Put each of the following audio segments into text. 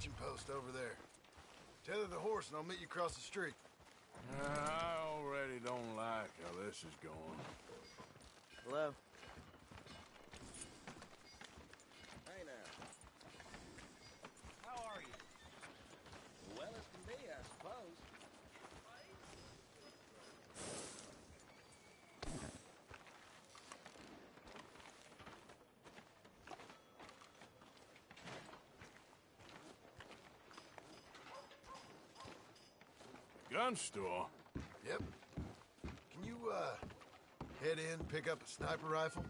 hitching post over there. Tether the horse and I'll meet you across the street. I already don't like how this is going. Hello? Hey now. How are you? Well as can be, I suppose. Gun store? Yep. Can you, head in, pick up a sniper rifle?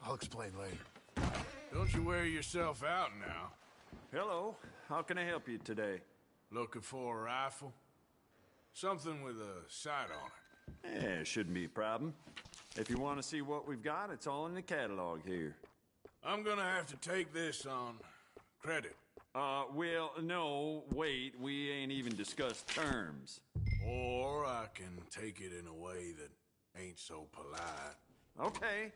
I'll explain later. Don't you wear yourself out now. Hello. How can I help you today? Looking for a rifle? Something with a sight on it. Yeah, shouldn't be a problem. If you want to see what we've got, it's all in the catalog here. I'm gonna have to take this on credit. Well, no, wait, we ain't even discussed terms. Or I can take it in a way that ain't so polite.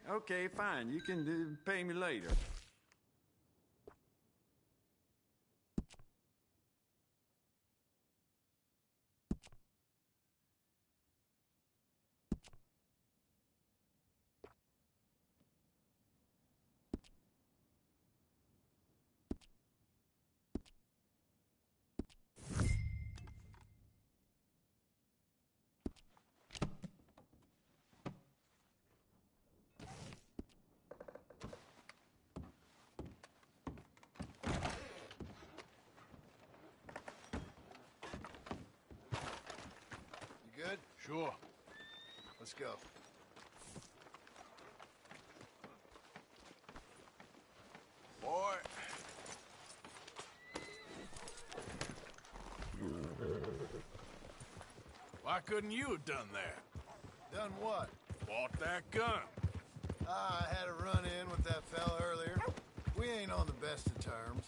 Okay, fine. You can pay me later. You good? Sure. Let's go. Boy. Why couldn't you have done that? Done what? Bought that gun. I had a run-in with that fella earlier. We ain't on the best of terms.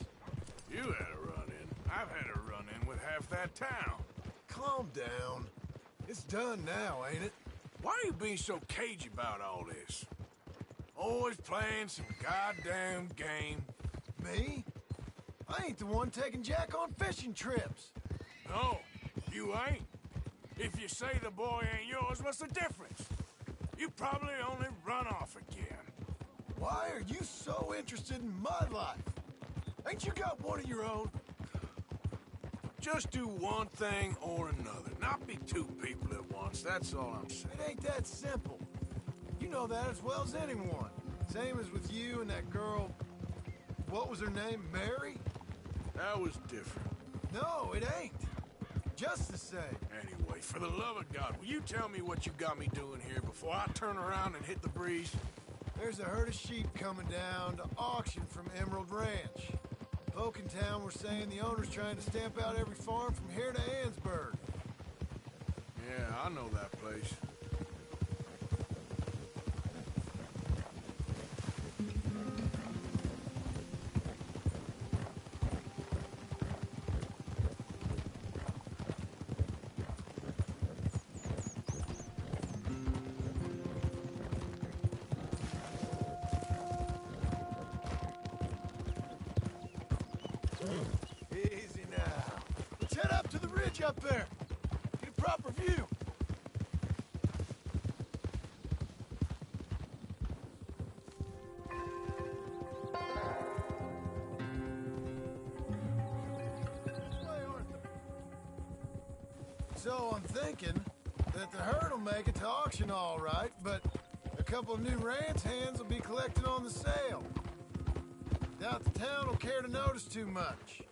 You had a run-in. I've had a run-in with half that town. Calm down. It's done now, ain't it? Why are you being so cagey about all this? Always playing some goddamn game. Me? I ain't the one taking Jack on fishing trips. No, you ain't. If you say the boy ain't yours, what's the difference? You probably only run off again. Why are you so interested in my life? Ain't you got one of your own? Just do one thing or another. Not be two people at once, that's all I'm saying. It ain't that simple. You know that as well as anyone. Same as with you and that girl... What was her name? Mary? That was different. No, it ain't. Just the same. Anyway, for the love of God, will you tell me what you got me doing here before I turn around and hit the breeze? There's a herd of sheep coming down to auction from Emerald Ranch. Folk in town were saying the owner's trying to stamp out every farm from here to Ansburg. Yeah, I know that place. Easy now. Let's head up to the ridge up there. Get a proper view. So I'm thinking that the herd will make it to auction all right, but a couple of new ranch hands will be collected on the sale. Doubt the town will care to notice too much.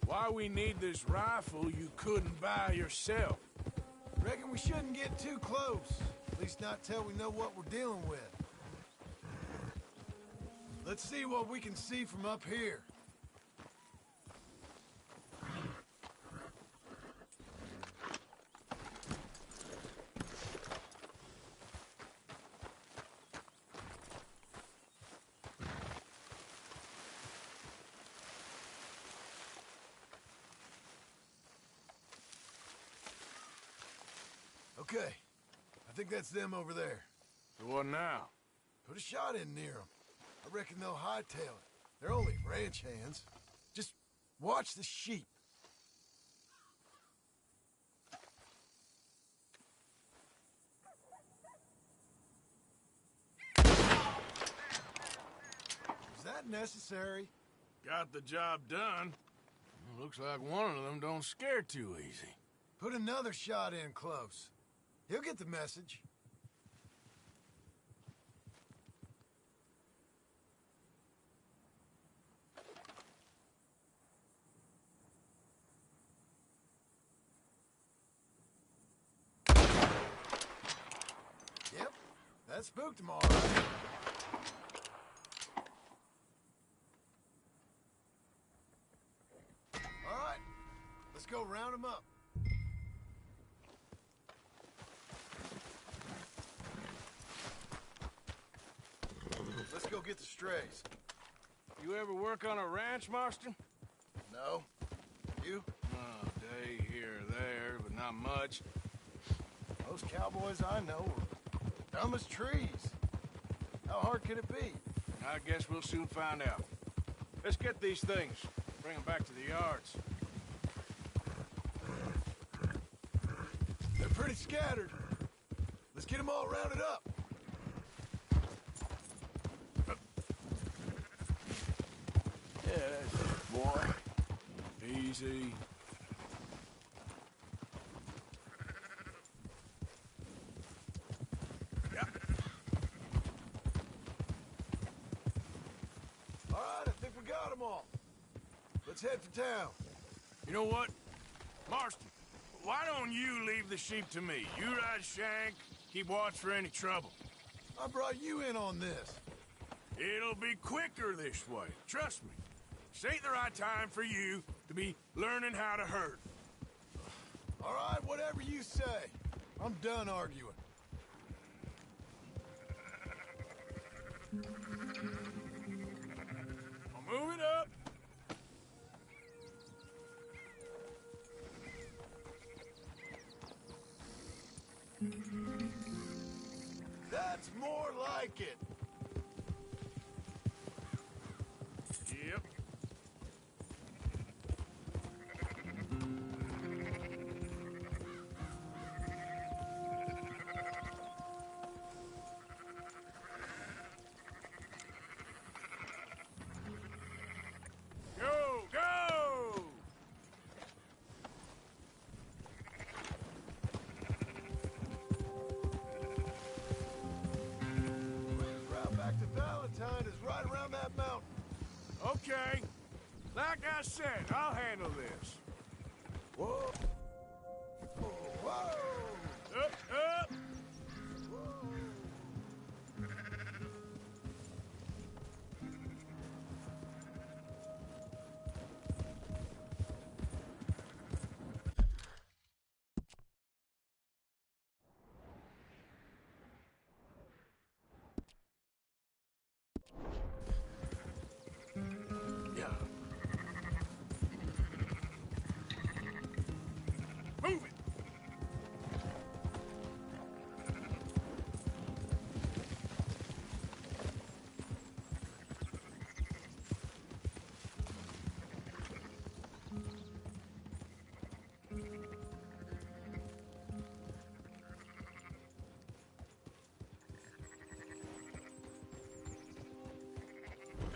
Why we need this rifle you couldn't buy yourself? Reckon we shouldn't get too close. At least not till we know what we're dealing with. Let's see what we can see from up here. Okay, I think that's them over there. So what now? Put a shot in near them. I reckon they'll hightail it. They're only ranch hands. Just Watch the sheep. Is that necessary? Got the job done. Looks like one of them don't scare too easy. Put another shot in close. He'll get the message. Yep, that spooked him all right. All right, let's go round him up. Let's go get the strays. You ever work on a ranch, Marston? No? You? Oh, day here or there, but not much. Most cowboys I know are dumb as trees. How hard can it be? I guess we'll soon find out. Let's get these things. Bring them back to the yards. They're pretty scattered. Let's get them all rounded up. Yeah, that's it, boy. Easy. Yeah. All right, I think we got them all. Let's head for town. You know what? Marston, why don't you leave the sheep to me? You ride Shank, keep watch for any trouble. I brought you in on this. It'll be quicker this way, trust me. This ain't the right time for you to be learning how to herd. All right, whatever you say. I'm done arguing. I'll move it up. That's more like it. Yep. Go, go! Route back to Valentine is right around that mountain. Okay. Like I said, I'll handle this. Whoa. Whoa. Up, up! Yeah. Move it!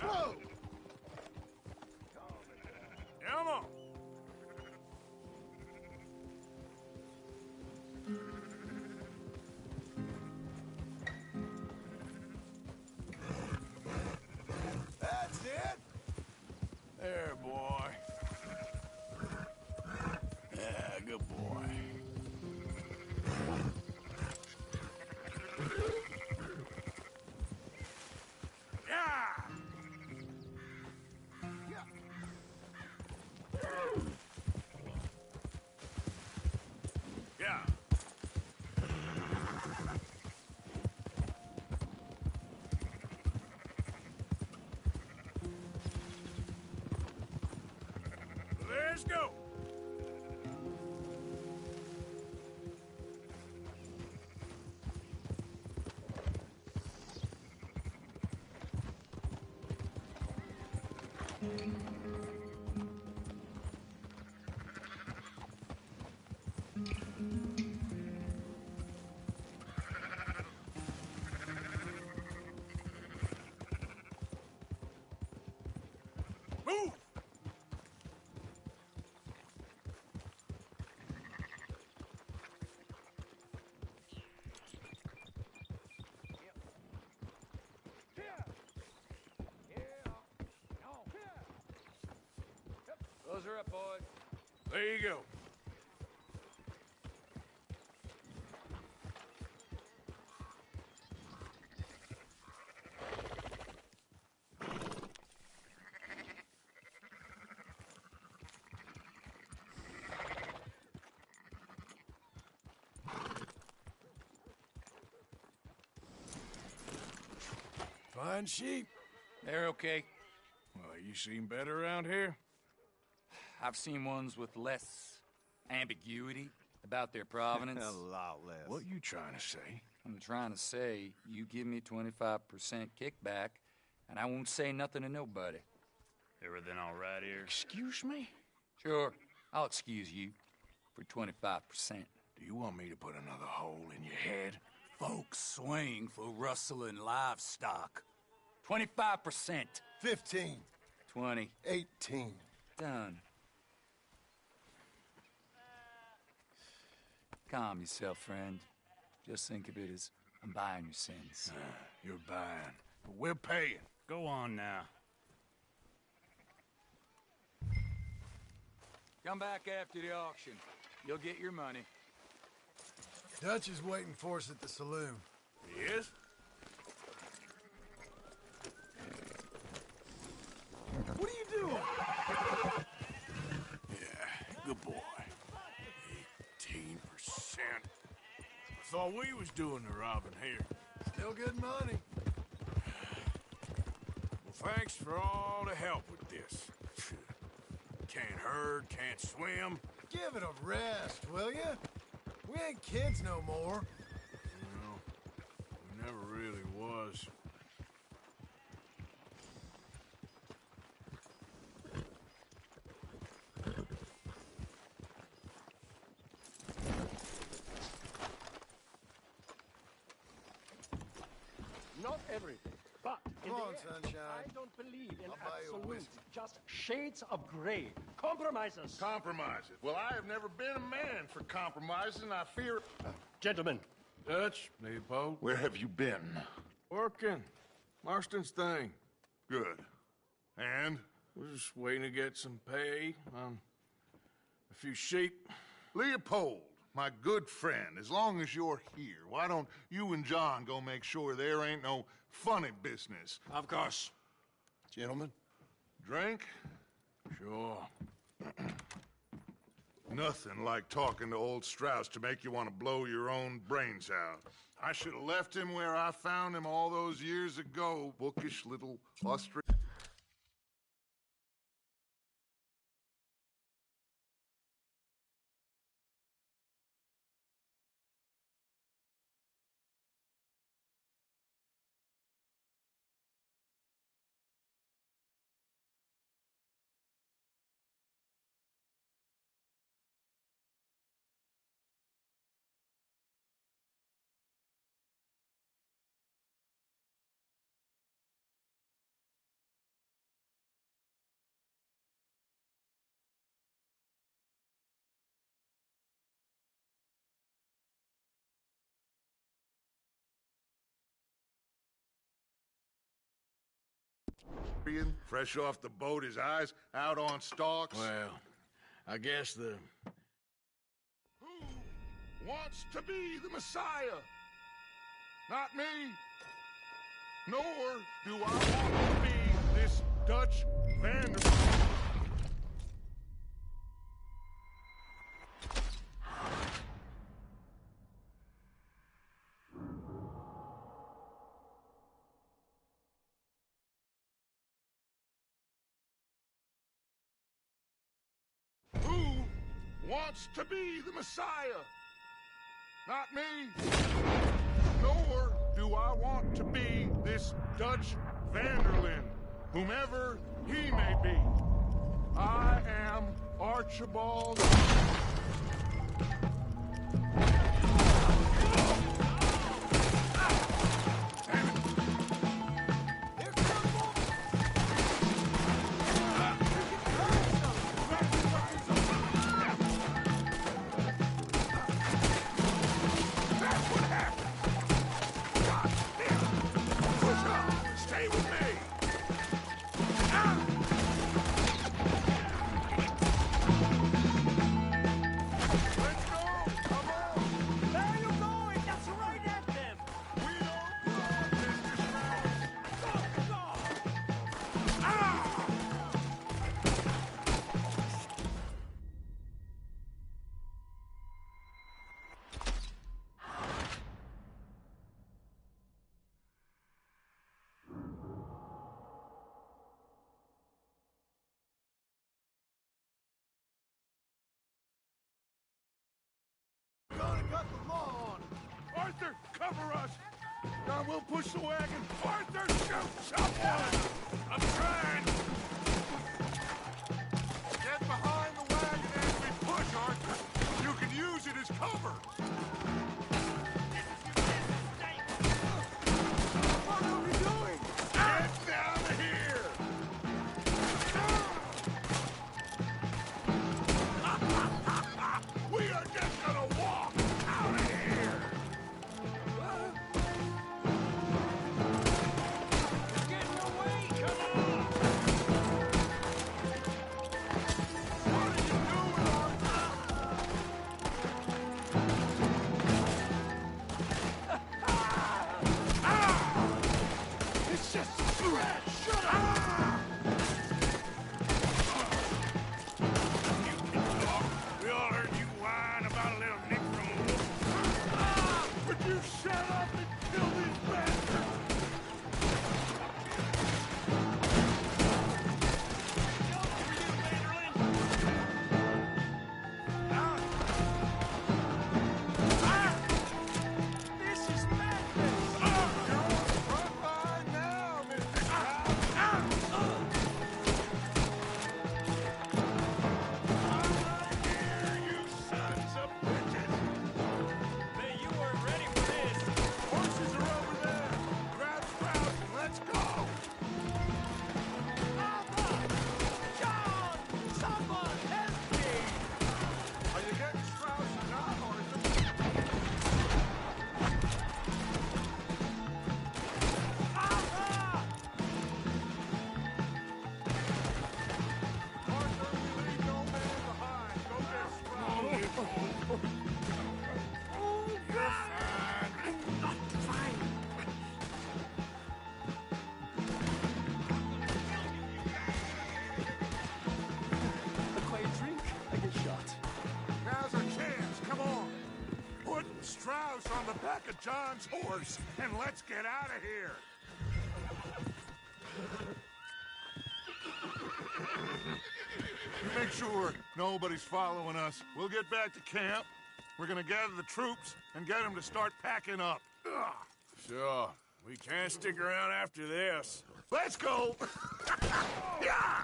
Whoa. Come on! That's it. There, boy. Yeah, good boy. Yeah! Yeah. Let's go. boys. There you go. Fine sheep. They're okay. Well, you seen better around here? I've seen ones with less ambiguity about their provenance. A lot less. What you trying to say? I'm trying to say, you give me 25% kickback, and I won't say nothing to nobody. Everything all right here? Excuse me? Sure, I'll excuse you for 25%. Do you want me to put another hole in your head? Folks swing for rustling livestock. 25%. 15. 20. 18. Done. Calm yourself, friend. Just think of it as I'm buying your sins. You're buying, but we're paying. Go on now. Come back after the auction. You'll get your money. Dutch is waiting for us at the saloon. He is? What are you doing? Yeah, good boy. 18%. I thought we was doing the robbing here. Still good money. Well, thanks for all the help with this. Can't herd, can't swim. Give it a rest, will ya? We ain't kids no more. No, we never really was. Not everything, but in Come the on, end, sunshine. I don't believe in I'll buy you a absolute, whiskey. just shades of gray. Compromises. Compromises. Well, I have never been a man for compromising. I fear... Gentlemen, Dutch, Leopold. Where have you been? Working. Marston's thing. Good. And? We're just waiting to get some pay on a few sheep. Leopold, my good friend, as long as you're here, why don't you and John go make sure there ain't no funny business? Of course. Gentlemen? Drink? Sure. Nothing like talking to old Strauss to make you want to blow your own brains out. I should have left him where I found him all those years ago, bookish little Austrian. Fresh off the boat, his eyes out on stalks. Well, I guess the... Who wants to be the Messiah? Not me. Nor do I want to be this Dutch Vanderbilt. Who wants to be the Messiah? Not me. Nor do I want to be this Dutch Vanderlyn, whomever he may be. I am Archibald. Stay with me! on, we'll push the wagon. Arthur, shoot someone! I'm trying. Get behind the wagon as we push, Arthur. You can use it as cover. What are we doing? Get down here! We are just gonna walk out of here! Get in the way! Come on! What are you doing, Arthur? It's just a scratch. Shut up! You can talk. We all heard you whine about a little nick from a wolf. Would you shut up and kill these bastards? This is madness! You're on the front line now, Mr. Strauss. Here, you sons of bitches! Hey, you weren't ready for this! Horses are over there. Grab Strauss and let's go. John! Someone help me! Are you getting Strauss or not, Arthur? Arthur, we leave no man behind. Go get Strauss. You're fine. A quiet drink, I get shot. Now's our chance. Come on. Put Strauss on the back of John's horse and let's get out of here. You make sure nobody's following us. We'll get back to camp. We're gonna gather the troops and get them to start packing up. Ugh. Sure. We can't stick around after this. Let's go. Yeah.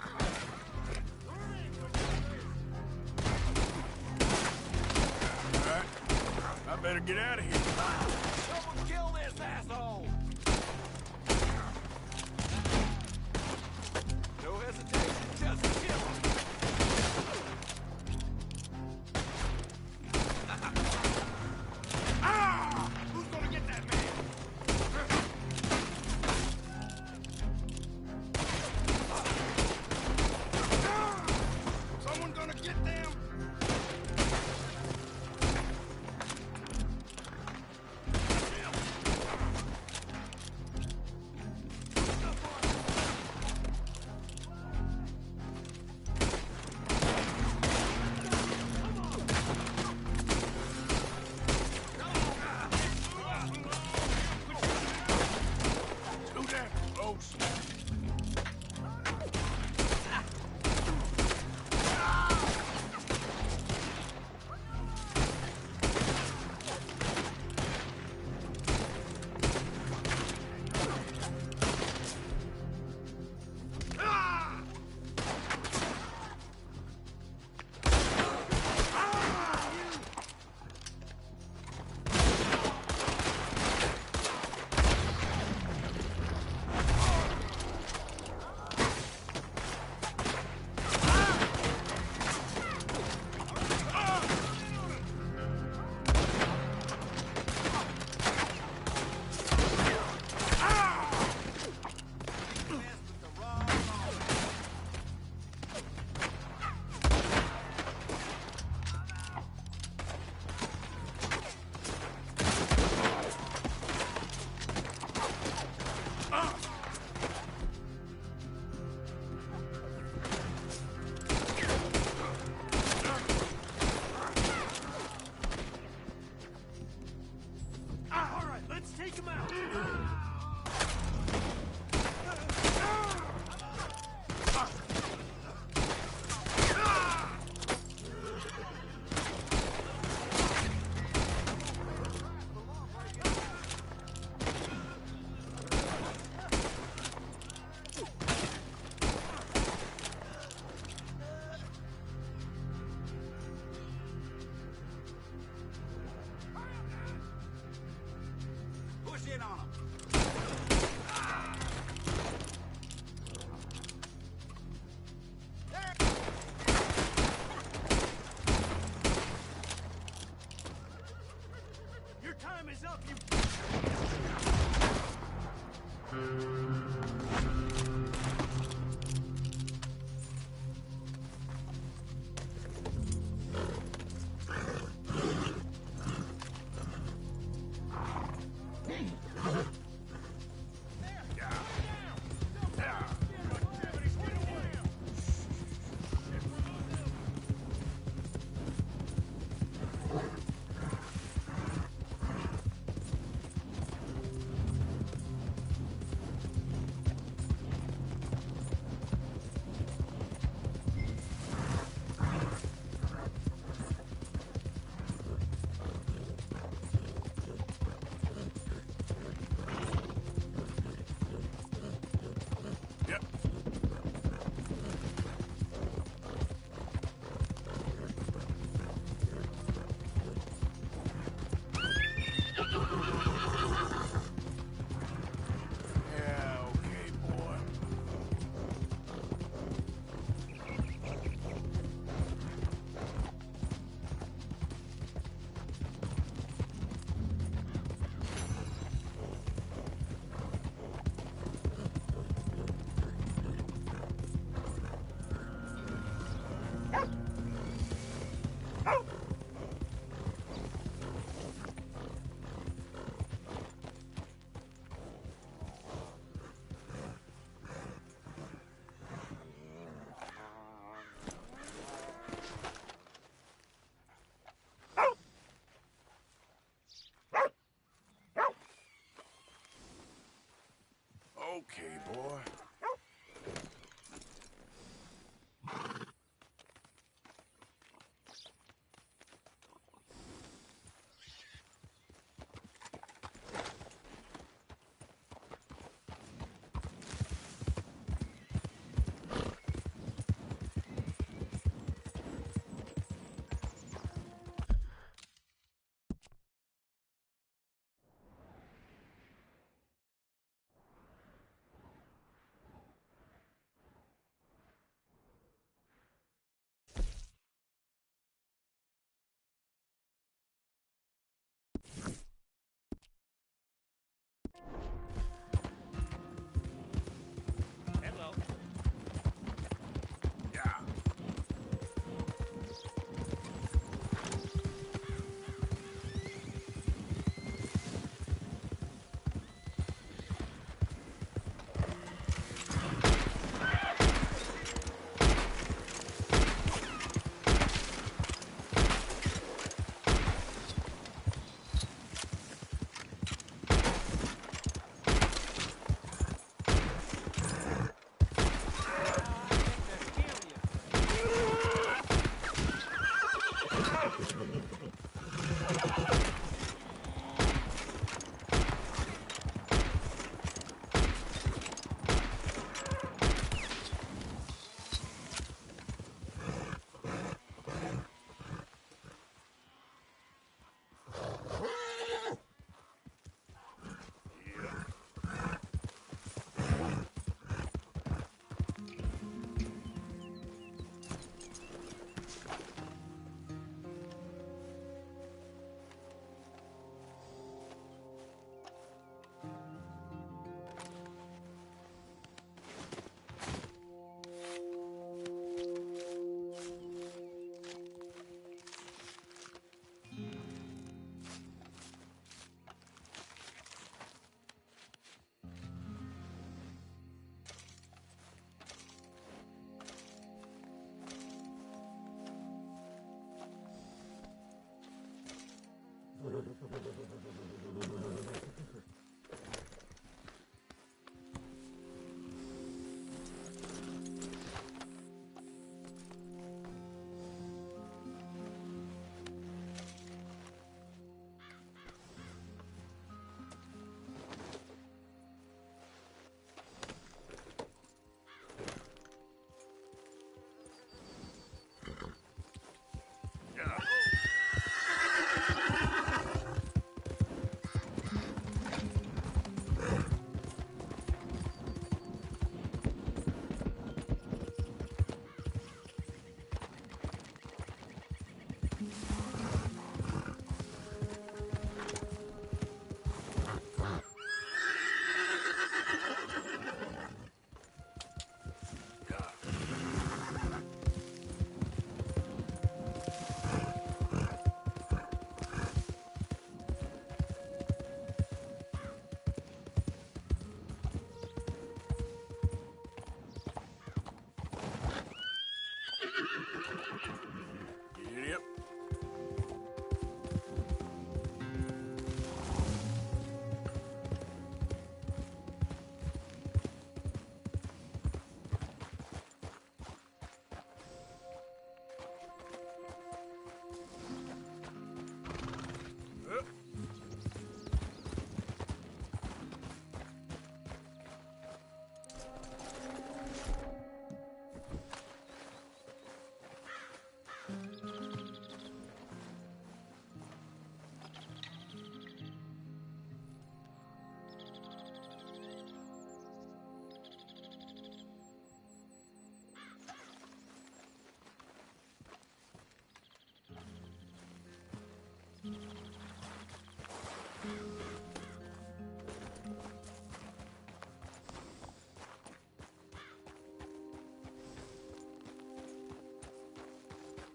All right. I better get out of here. Someone kill this asshole! No hesitation, just kill him! Who's gonna get that man? Someone gonna get them? Too damn close. in on them. Your time is up, you...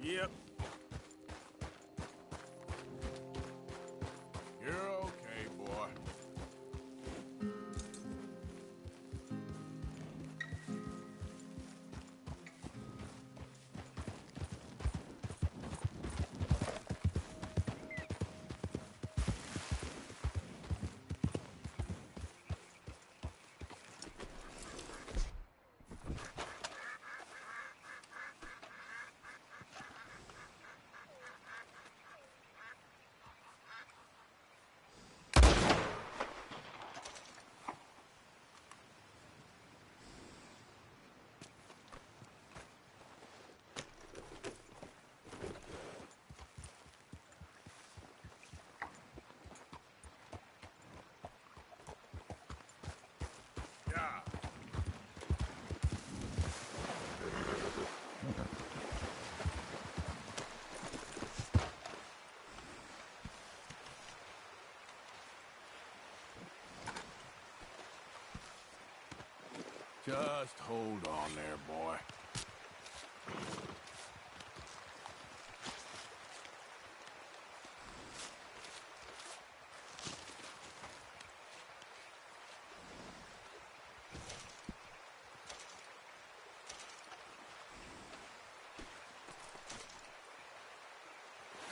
Yep. You're okay, boy. Yeah. Just hold on there, boy.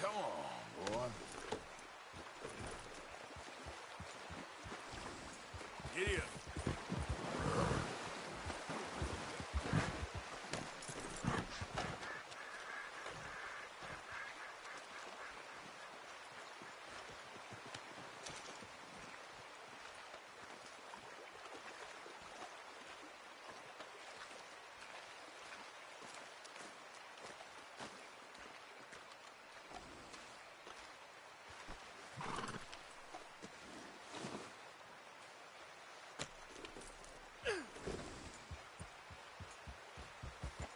Come on, boy. Giddy up.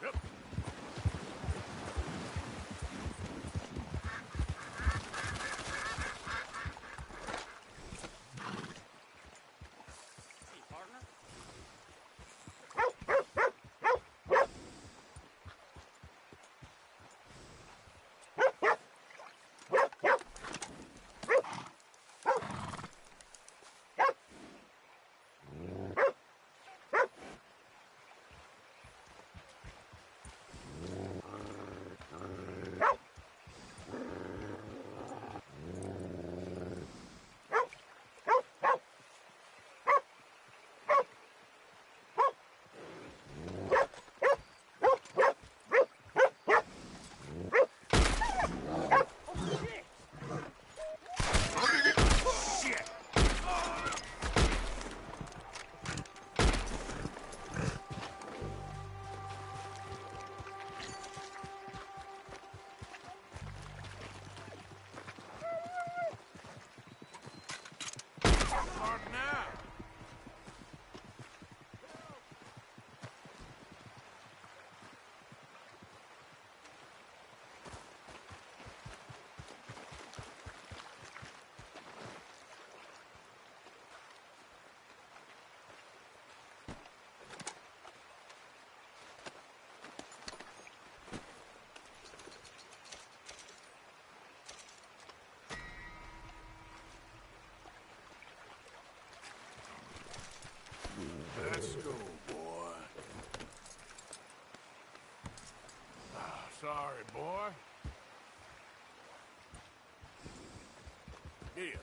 Yep. Hey, partner. Start now. Let's go, boy. Sorry, boy. Here.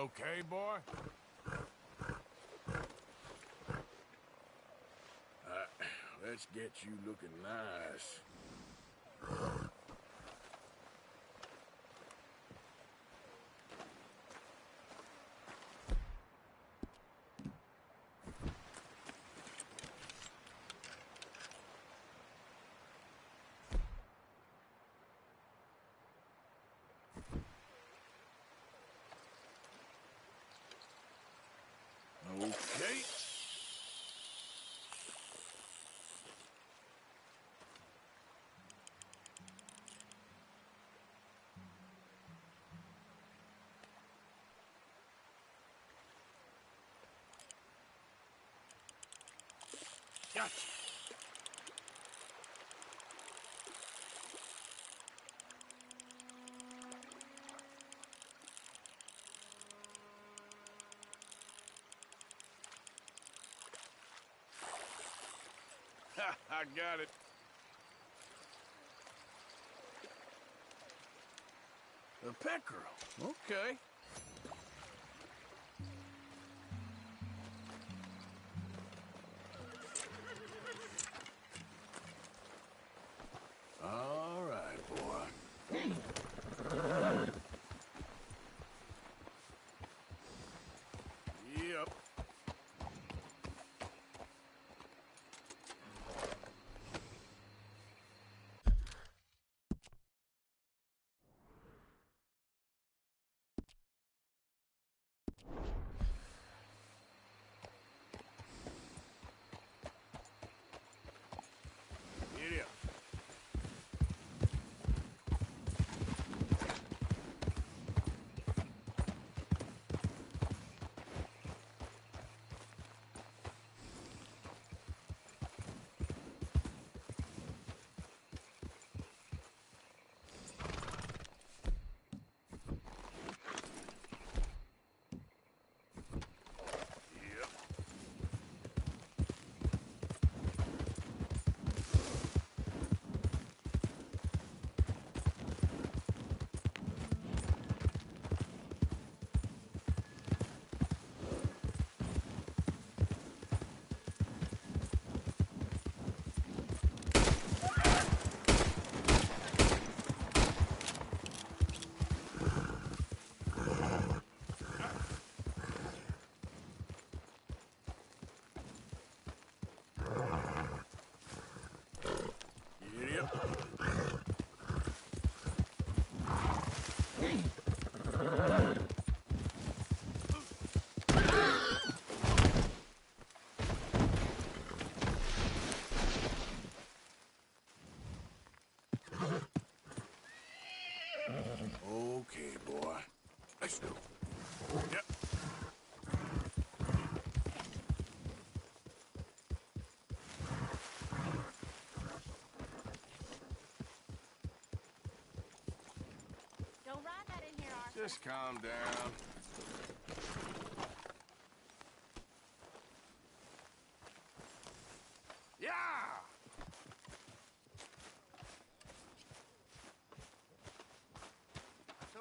okay, boy? Let's get you looking nice. Okay. Gotcha. Ha, I got it. A peckerel. Okay. All right, boy. Yep. Giddy up. Yep. Giddy up. Okay, boy. Let's go. Yep. Don't ride that in here, Arthur. Just calm down. Yeah! So,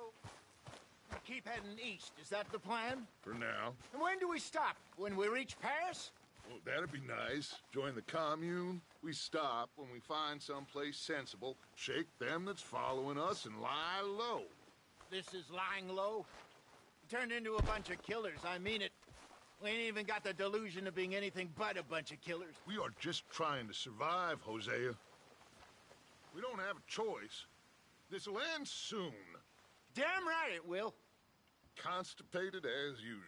we keep heading east. Is that the plan? For now. And when do we stop? When we reach Paris? Well, that'd be nice. Join the commune. We stop when we find someplace sensible, shake them that's following us, and lie low. This is lying low. We turned into a bunch of killers. I mean it. We ain't even got the delusion of being anything but a bunch of killers. We are just trying to survive, Hosea. We don't have a choice. This'll end soon. Damn right it will. Constipated as usual.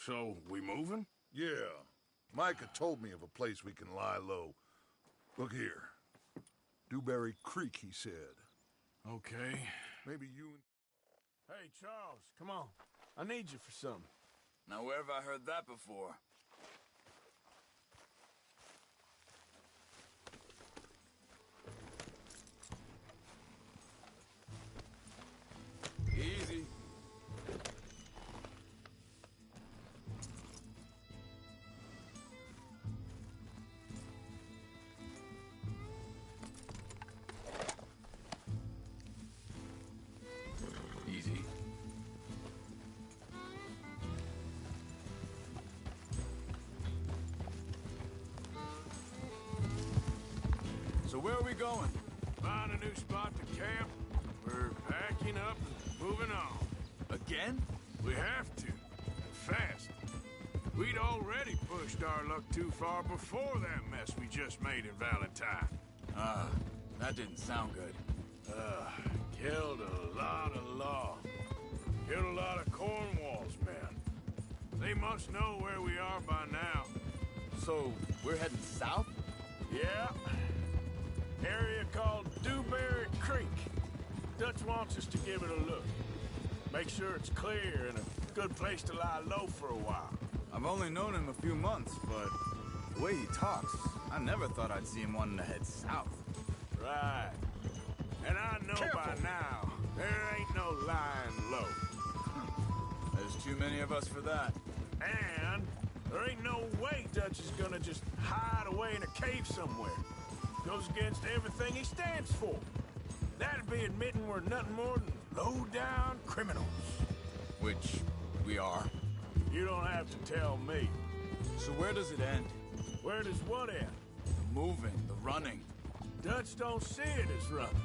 So, we moving? Yeah. Micah told me of a place we can lie low. Look here. Dewberry Creek, he said. Okay. Maybe you and... Hey, Charles, come on. I need you for something. Now, where have I heard that before? Easy. Easy. So where are we going? Find a new spot to camp. We're packing up and moving on. Again? We have to. And fast. We'd already pushed our luck too far before that mess we just made in Valentine. That didn't sound good. Killed a lot of law. Killed a lot of Cornwall's men. They must know where we are by now. So, we're heading south? Yeah. Area called Dewberry Creek. Dutch wants us to give it a look. Make sure it's clear and a good place to lie low for a while. I've only known him a few months, but the way he talks, I never thought I'd see him wanting to head south. Right. And I know by now, there ain't no lying low. There's too many of us for that. And there ain't no way Dutch is gonna just hide away in a cave somewhere. Goes against everything he stands for. That'd be admitting we're nothing more than low-down criminals. Which we are. You don't have to tell me. So where does it end? Where does what end? The moving, the running. Dutch don't see it as running.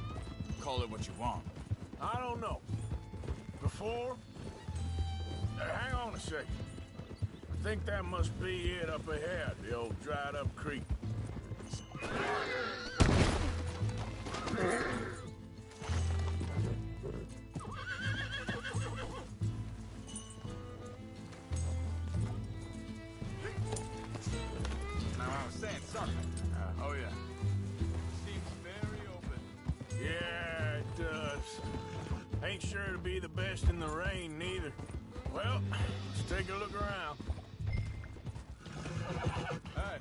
Call it what you want. I don't know. Before? Hang on a second. I think that must be it up ahead, the old dried-up creek. Now, I was saying something. Oh, yeah. Seems very open. Yeah, it does. Ain't sure to be the best in the rain, neither. Well, let's take a look around. Hey,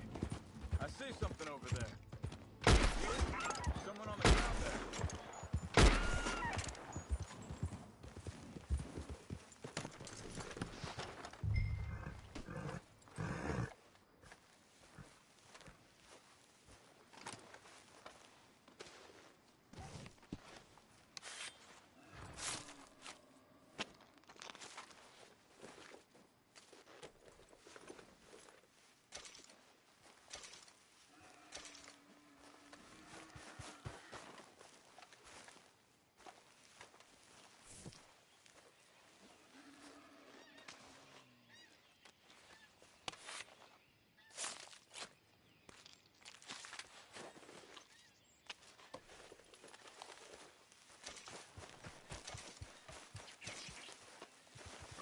I see something over there. Someone on the ground there.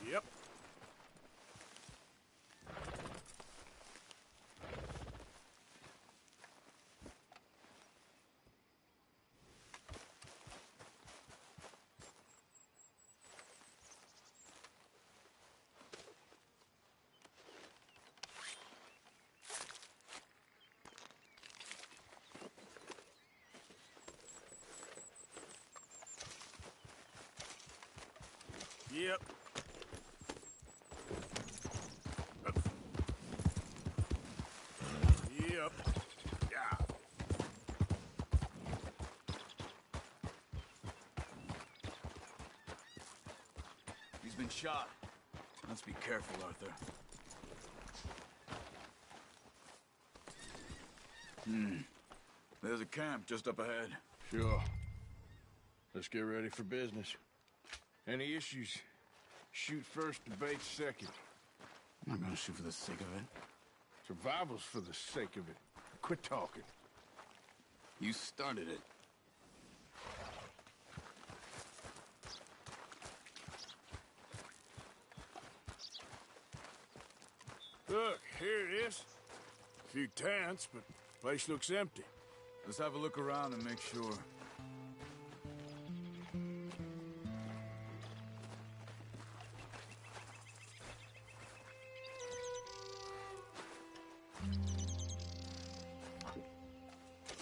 Yep. Yep. Yep. Yeah. He's been shot. Let's be careful, Arthur. There's a camp just up ahead. Sure. Let's get ready for business. Any issues? Shoot first, debate second. I'm not gonna shoot for the sake of it. Survival's for the sake of it. Quit talking. You started it. Look, here it is. A few tents, but place looks empty. Let's have a look around and make sure.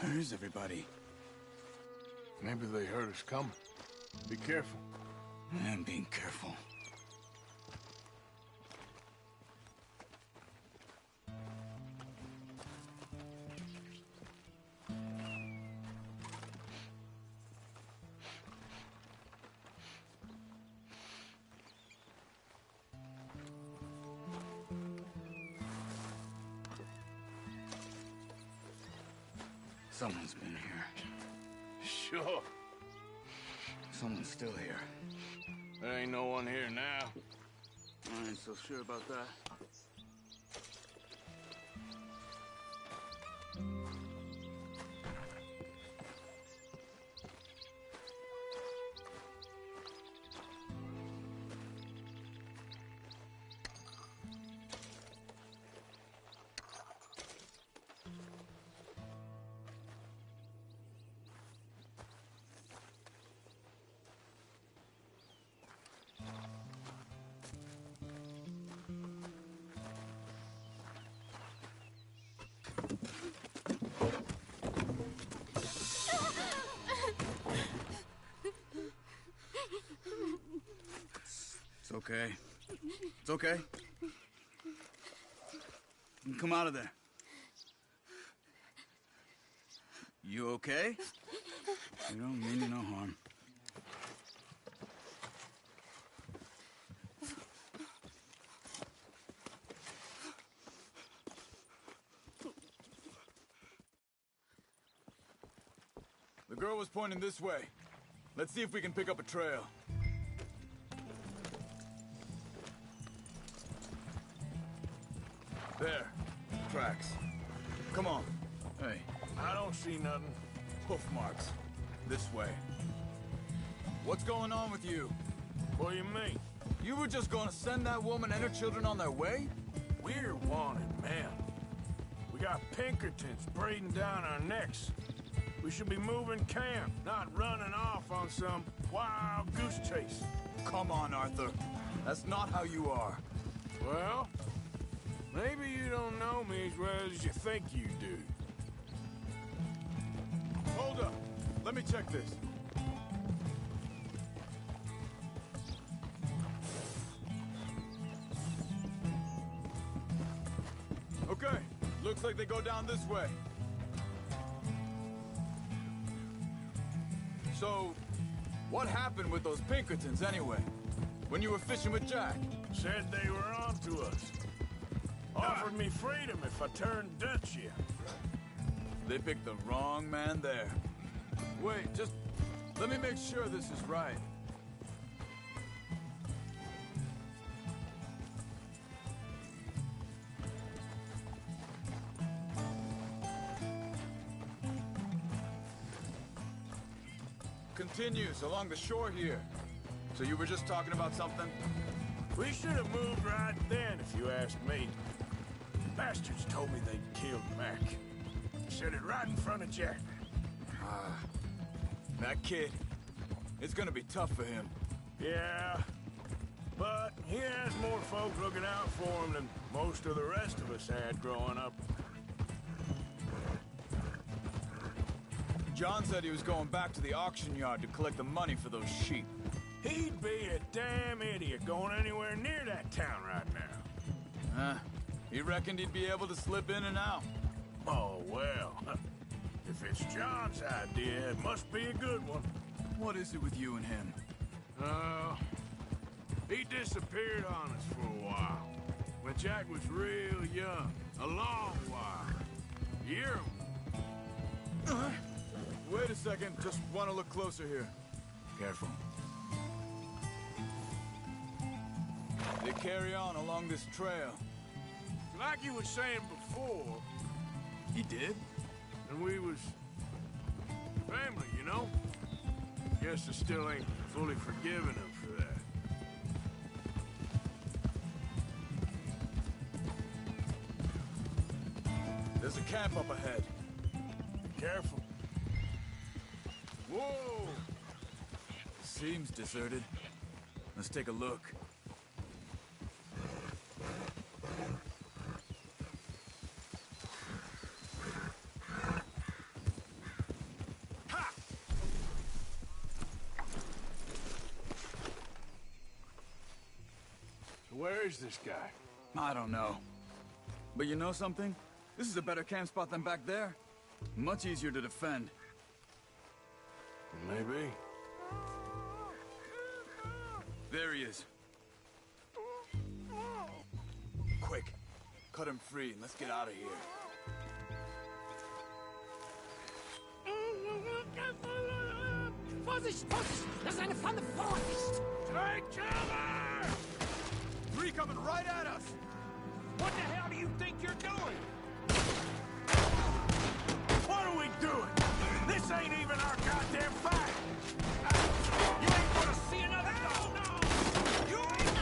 Where is everybody? Maybe they heard us coming. Be careful. I'm being careful. Someone's been here. Sure. Someone's still here. There ain't no one here now. I ain't so sure about that. It's okay. It's okay. You can come out of there. You okay? You don't mean you no harm. The girl was pointing this way. Let's see if we can pick up a trail. There. Tracks. Come on. Hey. I don't see nothing. Hoof marks. This way. What's going on with you? What do you mean? You were just gonna send that woman and her children on their way? We're wanted, man. We got Pinkertons breathing down our necks. We should be moving camp, not running off on some wild goose chase. Come on, Arthur. That's not how you are. Well, maybe you don't know me as well as you think you do. Hold up. Let me check this. Okay. Looks like they go down this way. So, what happened with those Pinkertons anyway? When you were fishing with Jack? Said they were on to us. Offered me freedom if I turned Dutch yet. They picked the wrong man there. Wait, just let me make sure this is right. Continues along the shore here. So you were just talking about something? We should have moved right then, if you asked me. Bastards told me they'd killed Mac. Said it right in front of Jack. That kid, it's gonna be tough for him. Yeah, but he has more folk looking out for him than most of the rest of us had growing up. John said he was going back to the auction yard to collect the money for those sheep. He'd be a damn idiot going anywhere near that town right now. He reckoned he'd be able to slip in and out. Oh, well. If it's John's idea, it must be a good one. What is it with you and him? He disappeared on us for a while. When Jack was real young. A long while. Year. Wait a second, just want to look closer here. Careful. They carry on along this trail. Like you were saying before, He did? and we was family, you know? Guess I still ain't fully forgiven him for that. There's a camp up ahead. Be careful. Whoa! Seems deserted. Let's take a look. Ha! So where is this guy? I don't know. But you know something? This is a better camp spot than back there. Much easier to defend. Maybe. There he is. Quick, cut him free and let's get out of here. Vorsicht, Vorsicht! Das ist eine Pfanne! Vorsicht! Take cover! Three coming right at us! What the hell do you think you're doing? What are we doing? This ain't even our goddamn fight! You ain't gonna see another dog! No! You ain't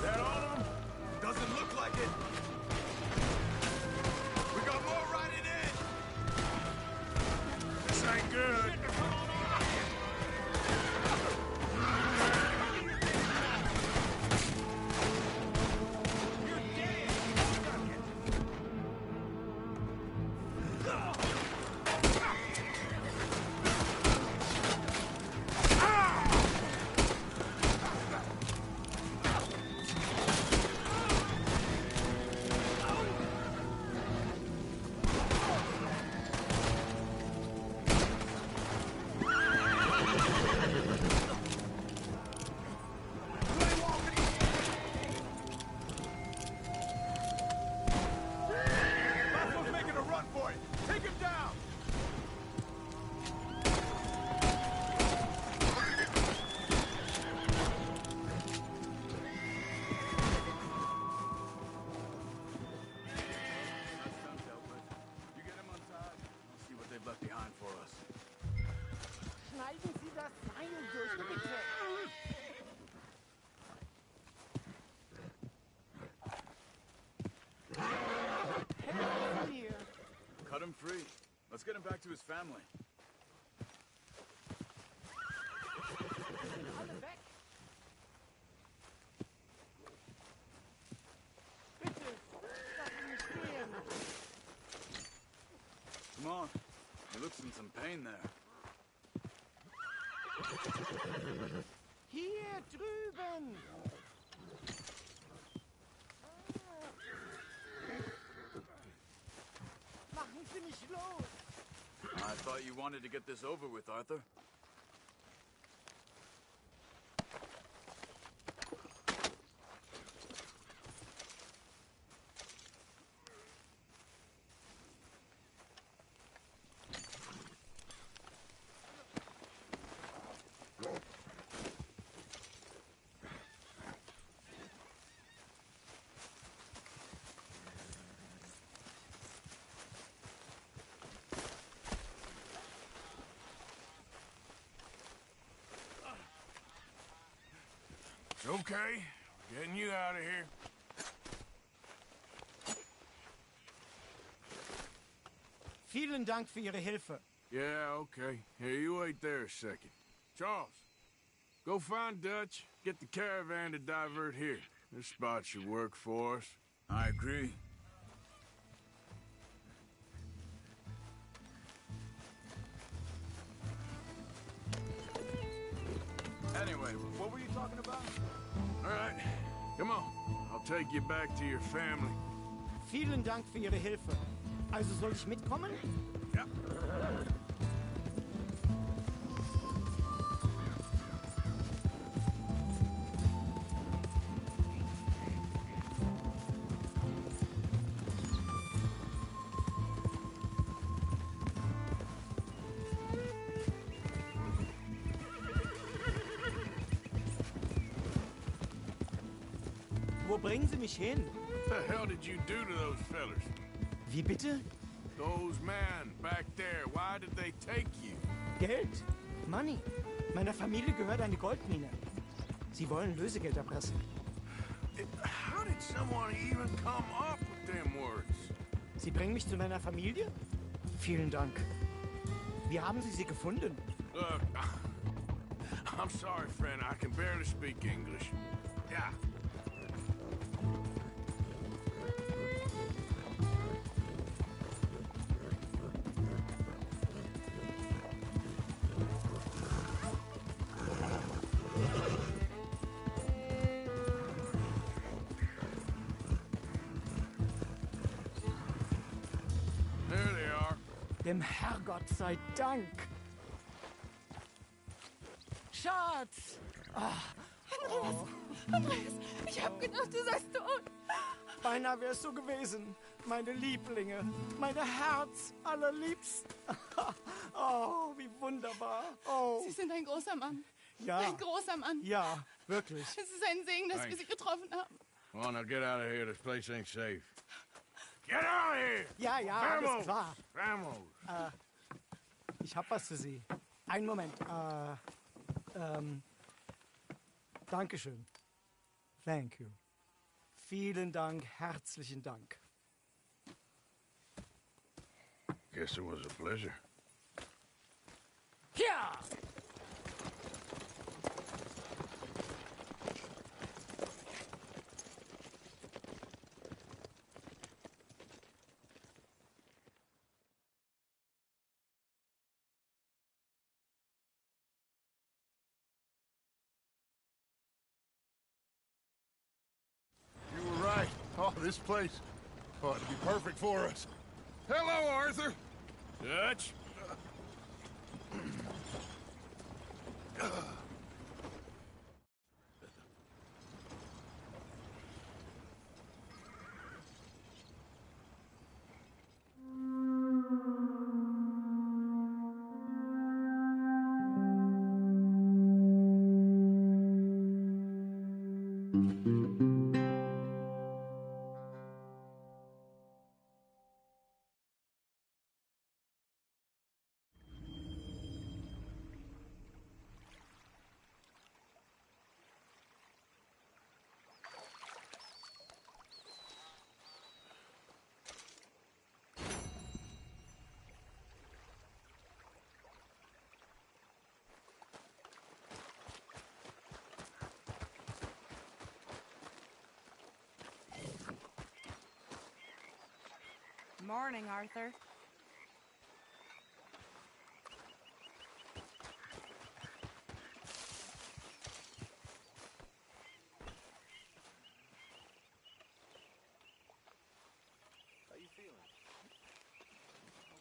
that all of them? Doesn't look like it. We got more riding in. This ain't good. Buffalo's making a run for it. Take him down. You get him untied. We'll see what they've left behind for us. Schneiden Sie das Seil durch, bitte! Helfen mir! Cut him free. Let's get him back to his family. Alle weg! Bitte, lassen mich gehen! Come on. He looks in some pain there. Hier drüben! Machen Sie mich los! I thought you wanted to get this over with, Arthur. Okay, we're getting you out of here. Vielen Dank für Ihre Hilfe. Yeah, okay. Here, you wait there a second. Charles, go find Dutch, get the caravan to divert here. This spot should work for us. I agree. Anyway, what were you talking about? All right, come on. I'll take you back to your family. Vielen Dank für Ihre Hilfe. Also soll ich mitkommen? Ja. Wo bringen Sie mich hin? What the hell did you do to those fellers? Wie bitte? Those men back there, why did they take you? Geld? Money? Meiner Familie gehört eine Goldmine. Sie wollen Lösegeld erpressen. How did someone even come up with them words? Sie bringen mich zu meiner Familie? Vielen Dank. Wie haben Sie sie gefunden? Look, I'm sorry, friend. I can barely speak English. Yeah. There they are. Dem Herrgott sei Dank. Schatz! Andreas, ich hab gedacht, du seist tot. Beinahe wär's so gewesen. Meine Lieblinge, meine Herz allerliebsten. Oh, wie wunderbar. Oh, Sie sind ein großer Mann. ja. Ein großer Mann. Ja, wirklich. Es ist ein Segen, dass wir Sie getroffen haben. Come on, now get out of here. This place ain't safe. Get out of here! Ja, ja, alles klar. Vamos! Ich hab was für Sie. Einen Moment. Dankeschön. Thank you. Vielen Dank, herzlichen Dank. Guess it was a pleasure. Ja! You were right. Oh, this place. Oh, it'd be perfect for us. Hello, Arthur. Dutch? Morning, Arthur. How you feeling?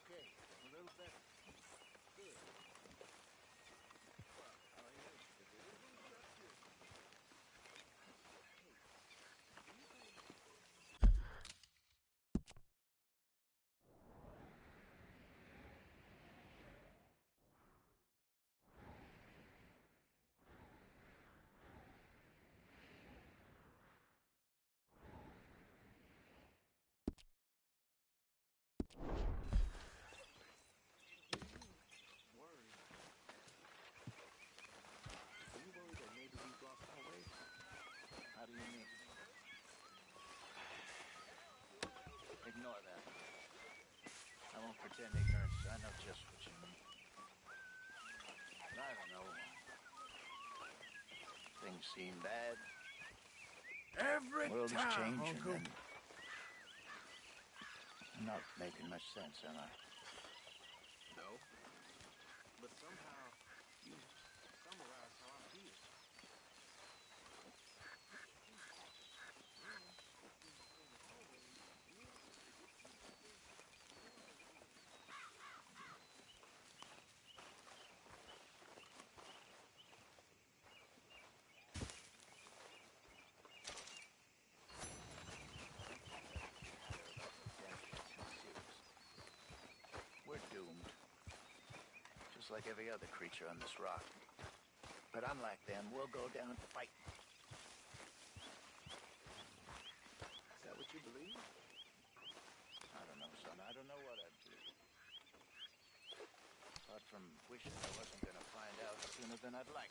Okay, a little better. Good. Well, all right, if it isn't just you. How do you mean? Ignore that. I won't pretend ignorance. I know just what you mean. But I don't know. Things seem bad. Every The world is time, changing. Uncle. And I'm not making much sense, am I? No. But somehow, you summarize how I feel. We're doomed. Just like every other creature on this rock. But unlike them, we'll go down fighting. Is that what you believe? I don't know, son. I don't know what I believe. apart from wishing I wasn't gonna find out sooner than I'd like.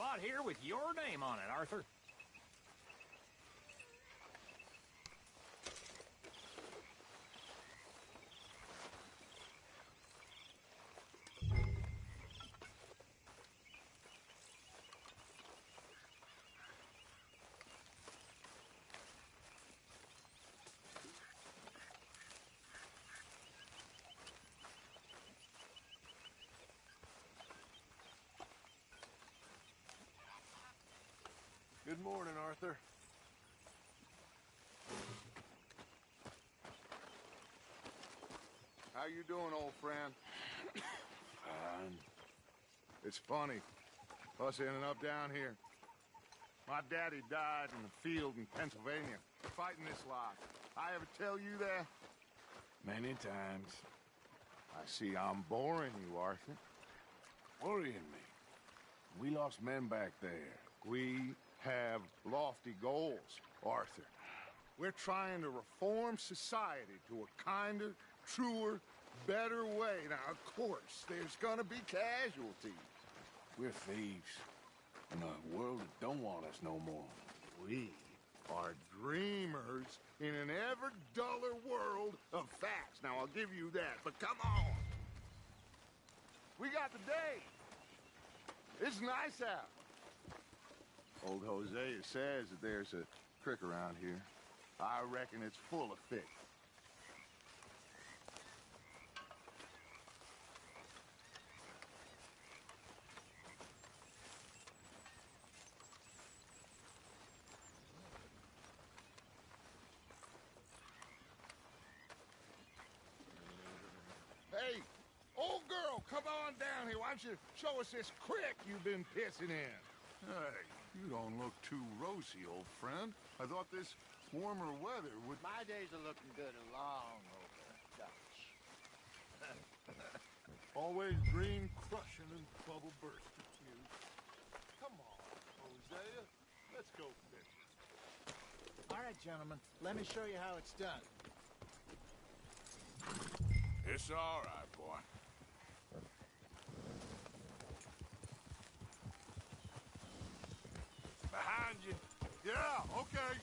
lot here with your name on it, Arthur. Good morning, Arthur. How you doing, old friend? Fine. It's funny, us ending up down here. My daddy died in the field in Pennsylvania, fighting this lot. I ever tell you that? Many times. I see I'm boring you, Arthur. Worrying me. We lost men back there. We have lofty goals, Arthur. We're trying to reform society to a kinder, truer, better way. Now, of course, there's gonna be casualties. We're thieves. In a world that don't want us no more. We are dreamers in an ever duller world of facts. Now, I'll give you that, but come on. We got the day. It's nice out. Old Hosea says that there's a creek around here. I reckon it's full of fish. Hey, old girl, come on down here. Why don't you show us this creek you've been pissing in? Hey, you don't look too rosy, old friend. I thought this warmer weather would... My days are looking good along over, Dutch. Always green crushing and bubble bursting, you. Come on, Hosea. Let's go fishing. All right, gentlemen. Let me show you how it's done. It's all right, boy. Behind you. Yeah, okay.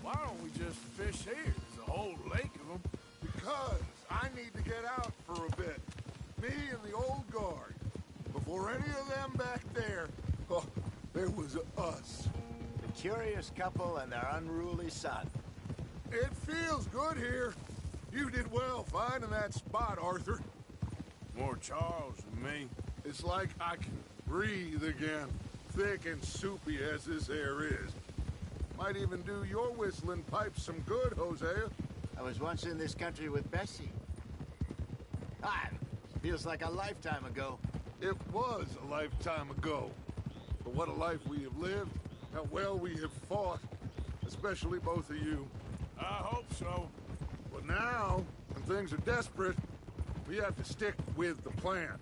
Why don't we just fish here? There's a whole lake of them. Because I need to get out for a bit. Me and the old guard. Before any of them back there, oh, there was us. The curious couple and their unruly son. It feels good here. You did well finding that spot, Arthur. More Charles than me. It's like I can breathe again, thick and soupy as this air is. Might even do your whistling pipes some good, Hosea. I was once in this country with Bessie. Ah, Feels like a lifetime ago. It was a lifetime ago. But what a life we have lived, how well we have fought, especially both of you. I hope so. But now, when things are desperate, we have to stick with the plan.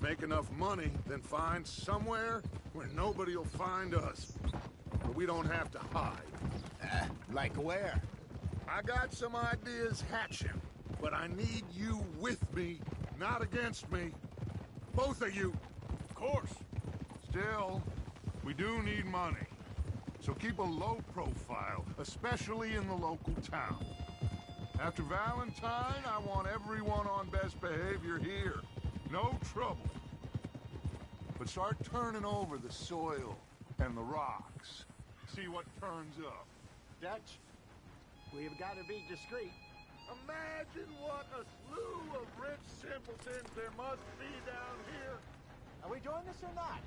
Make enough money, then find somewhere where nobody will find us. But we don't have to hide. Like where? I got some ideas hatching, but I need you with me, not against me. Both of you. Of course. Still, we do need money. So keep a low profile, especially in the local town. After Valentine, I want everyone on best behavior here. No trouble. But start turning over the soil and the rocks. See what turns up. Dutch, we've got to be discreet. Imagine what a slew of rich simpletons there must be down here. Are we doing this or not?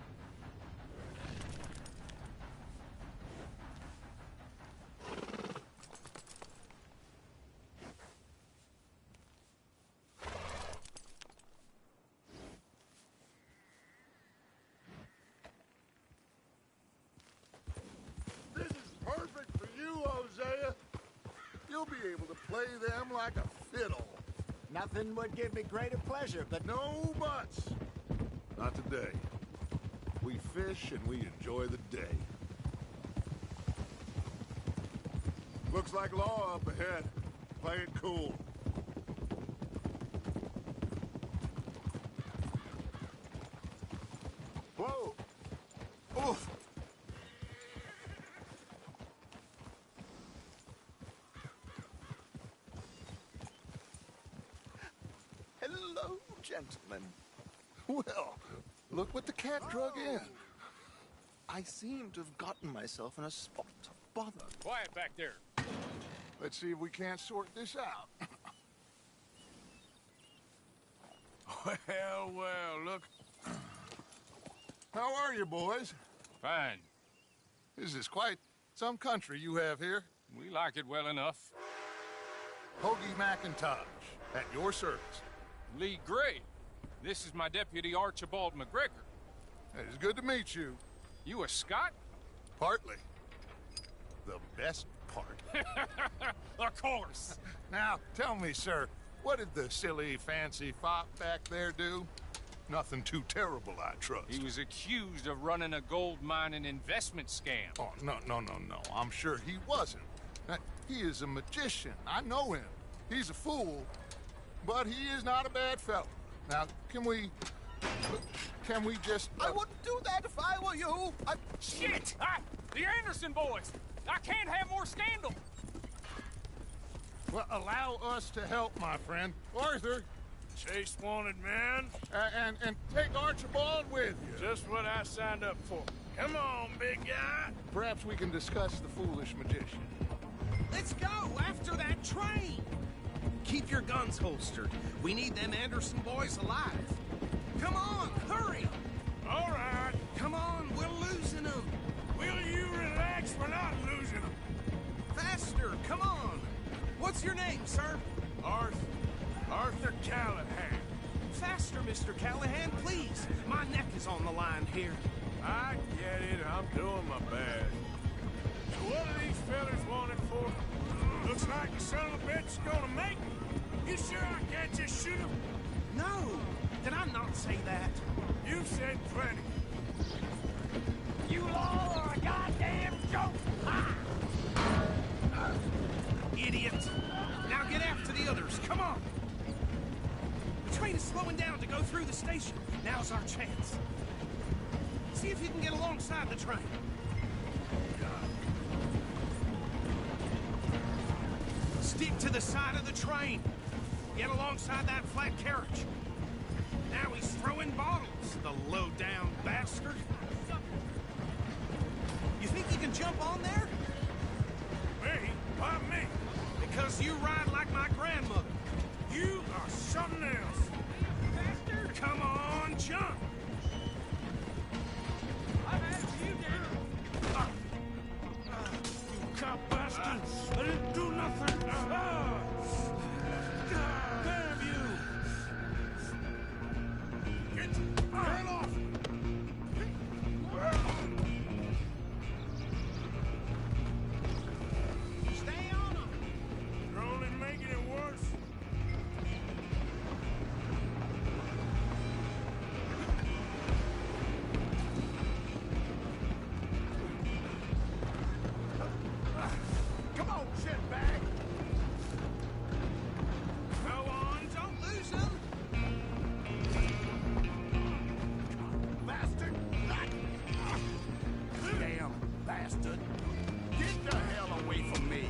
This is perfect for you, Hosea. You'll be able to play them like a fiddle. Nothing would give me greater pleasure, but No buts. Not today. We fish and we enjoy the day. Looks like law up ahead. Play it cool. Whoa! Oof! Hello, gentlemen. Well, look what the cat drug in. I seem to have gotten myself in a spot of bother. Quiet back there. Let's see if we can't sort this out. Well, look. How are you, boys? Fine. This is quite some country you have here. We like it well enough. Hoagie McIntosh, at your service. Lee Gray. This is my deputy Archibald McGregor. It's good to meet you. You a Scot? Partly. The best part. Of course. Now, tell me, sir, what did the silly, fancy fop back there do? Nothing too terrible, I trust. He was accused of running a gold mining investment scam. Oh, no. I'm sure he wasn't. He is a magician. I know him. He's a fool, but he is not a bad fellow. Now, can we just... I wouldn't do that if I were you. Shit! The Anderson boys! I can't have more scandal! Well, allow us to help, my friend. Arthur, Chase wanted man. and take Archibald with you. Just what I signed up for. Come on, big guy. Perhaps we can discuss the foolish magician. Let's go after that train. Keep your guns holstered. We need them Anderson boys alive. Come on, hurry. All right. Come on, we're losing them. Will you relax? We're not losing them. Faster, come on. What's your name, sir? Arthur Callahan. Faster, Mr. Callahan, please. My neck is on the line here. I get it. I'm doing my best. So what are these fellas wanted for? Looks like the son of a bitch is gonna make me. You sure I can't just shoot him? No. Did I not say that? You said plenty. You all are a goddamn joke! Idiot! Now get after the others, come on! The train is slowing down to go through the station. Now's our chance. See if you can get alongside the train. Stick to the side of the train. Get alongside that flat carriage. Now he's throwing bottles, the low-down bastard. You think you can jump on there? Me? Why me? Because you ride like my grandmother. You are something else. Bastard! Come on, jump! I've had you down. You cop bastard! I didn't do nothing. Damn you! bastard! Get the hell away from me!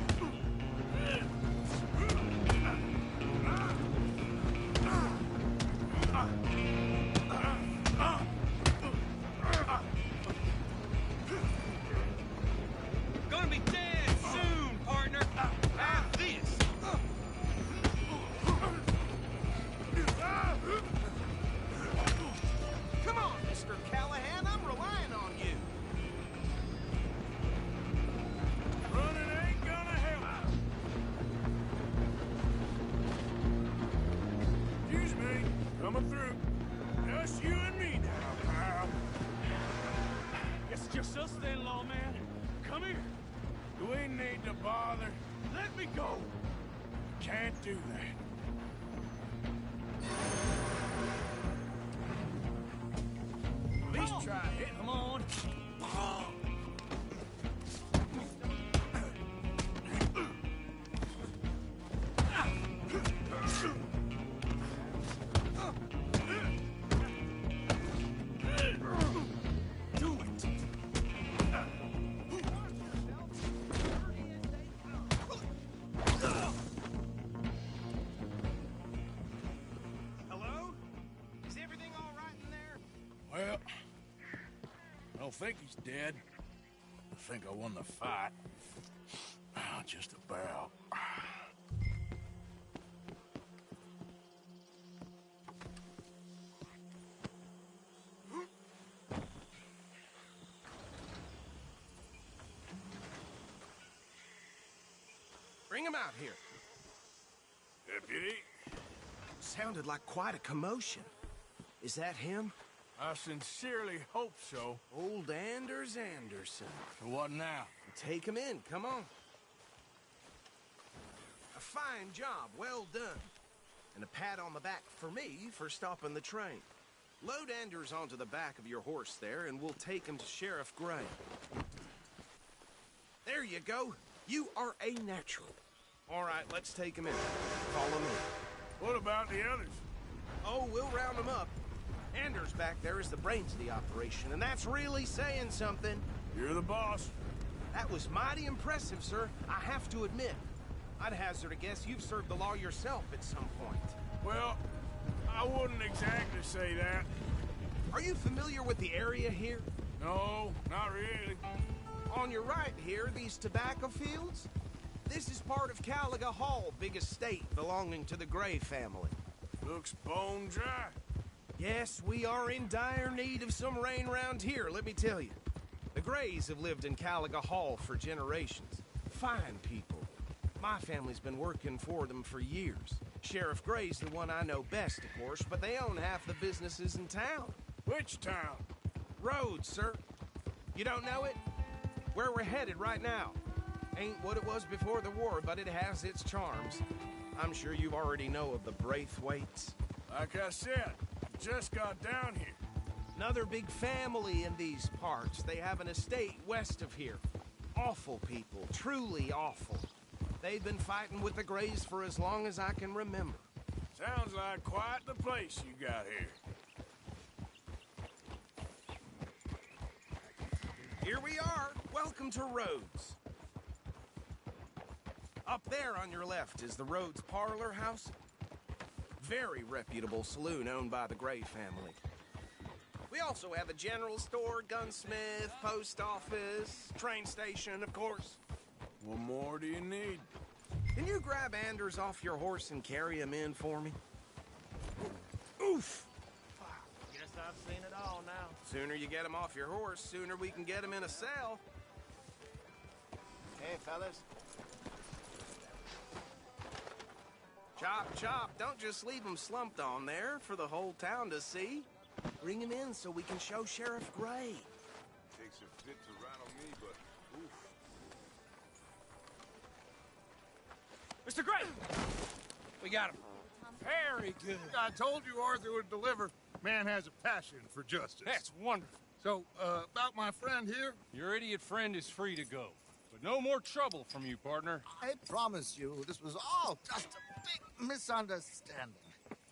Gonna be dead soon, partner! Have this! Come on, Mr. Callahan, I'm relying on you! Running ain't gonna help. Excuse me, coming through. Just you and me now, pal. It's just us then, lawman. Come here. We need to bother. Let me go. Can't do that. At least try it. Come on. Do it! Hello? Is everything all right in there? Well, I don't think he's dead. I think I won the fight. Just about. Bring him out here. Deputy, Sounded like quite a commotion. Is that him? I sincerely hope so. Old Anders Anderson. So what now? Take him in, come on. A fine job, well done. And a pat on the back for me for stopping the train. Load Anders onto the back of your horse there, and we'll take him to Sheriff Gray. There you go. You are a natural. All right, let's take him in. Follow me. What about the others? Oh, we'll round them up. Anders back there is the brains of the operation, and that's really saying something. You're the boss. That was mighty impressive, sir. I have to admit. I'd hazard a guess you've served the law yourself at some point. Well, I wouldn't exactly say that. Are you familiar with the area here? No, not really. On your right here, these tobacco fields? This is part of Caliga Hall, big estate belonging to the Gray family. Looks bone dry. Yes, we are in dire need of some rain round here, let me tell you. The Grays have lived in Caliga Hall for generations. Fine people. My family's been working for them for years. Sheriff Gray's the one I know best, of course, but they own half the businesses in town. Which town? Rhodes, sir. You don't know it? Where we're headed right now. Ain't what it was before the war, but it has its charms. I'm sure you already know of the Braithwaites. Like I said, just got down here. Another big family in these parts. They have an estate west of here. Awful people, truly awful. They've been fighting with the Grays for as long as I can remember. Sounds like quite the place you got here. Here we are. Welcome to Rhodes. Up there on your left is the Rhodes Parlor House. Very reputable saloon owned by the Gray family. We also have a general store, gunsmith, post office, train station, of course. What more do you need? Can you grab Anders off your horse and carry him in for me? Oof! Guess I've seen it all now. Sooner you get him off your horse, sooner we can get him in a cell. Hey, fellas. Chop, chop. Don't just leave him slumped on there for the whole town to see. Bring him in so we can show Sheriff Gray. Takes a bit to rattle me, but oof. Mr. Gray! We got him. Very good. I told you Arthur would deliver. Man has a passion for justice. That's wonderful. So, about my friend here? Your idiot friend is free to go. But no more trouble from you, partner. I promise you, this was all just a big misunderstanding.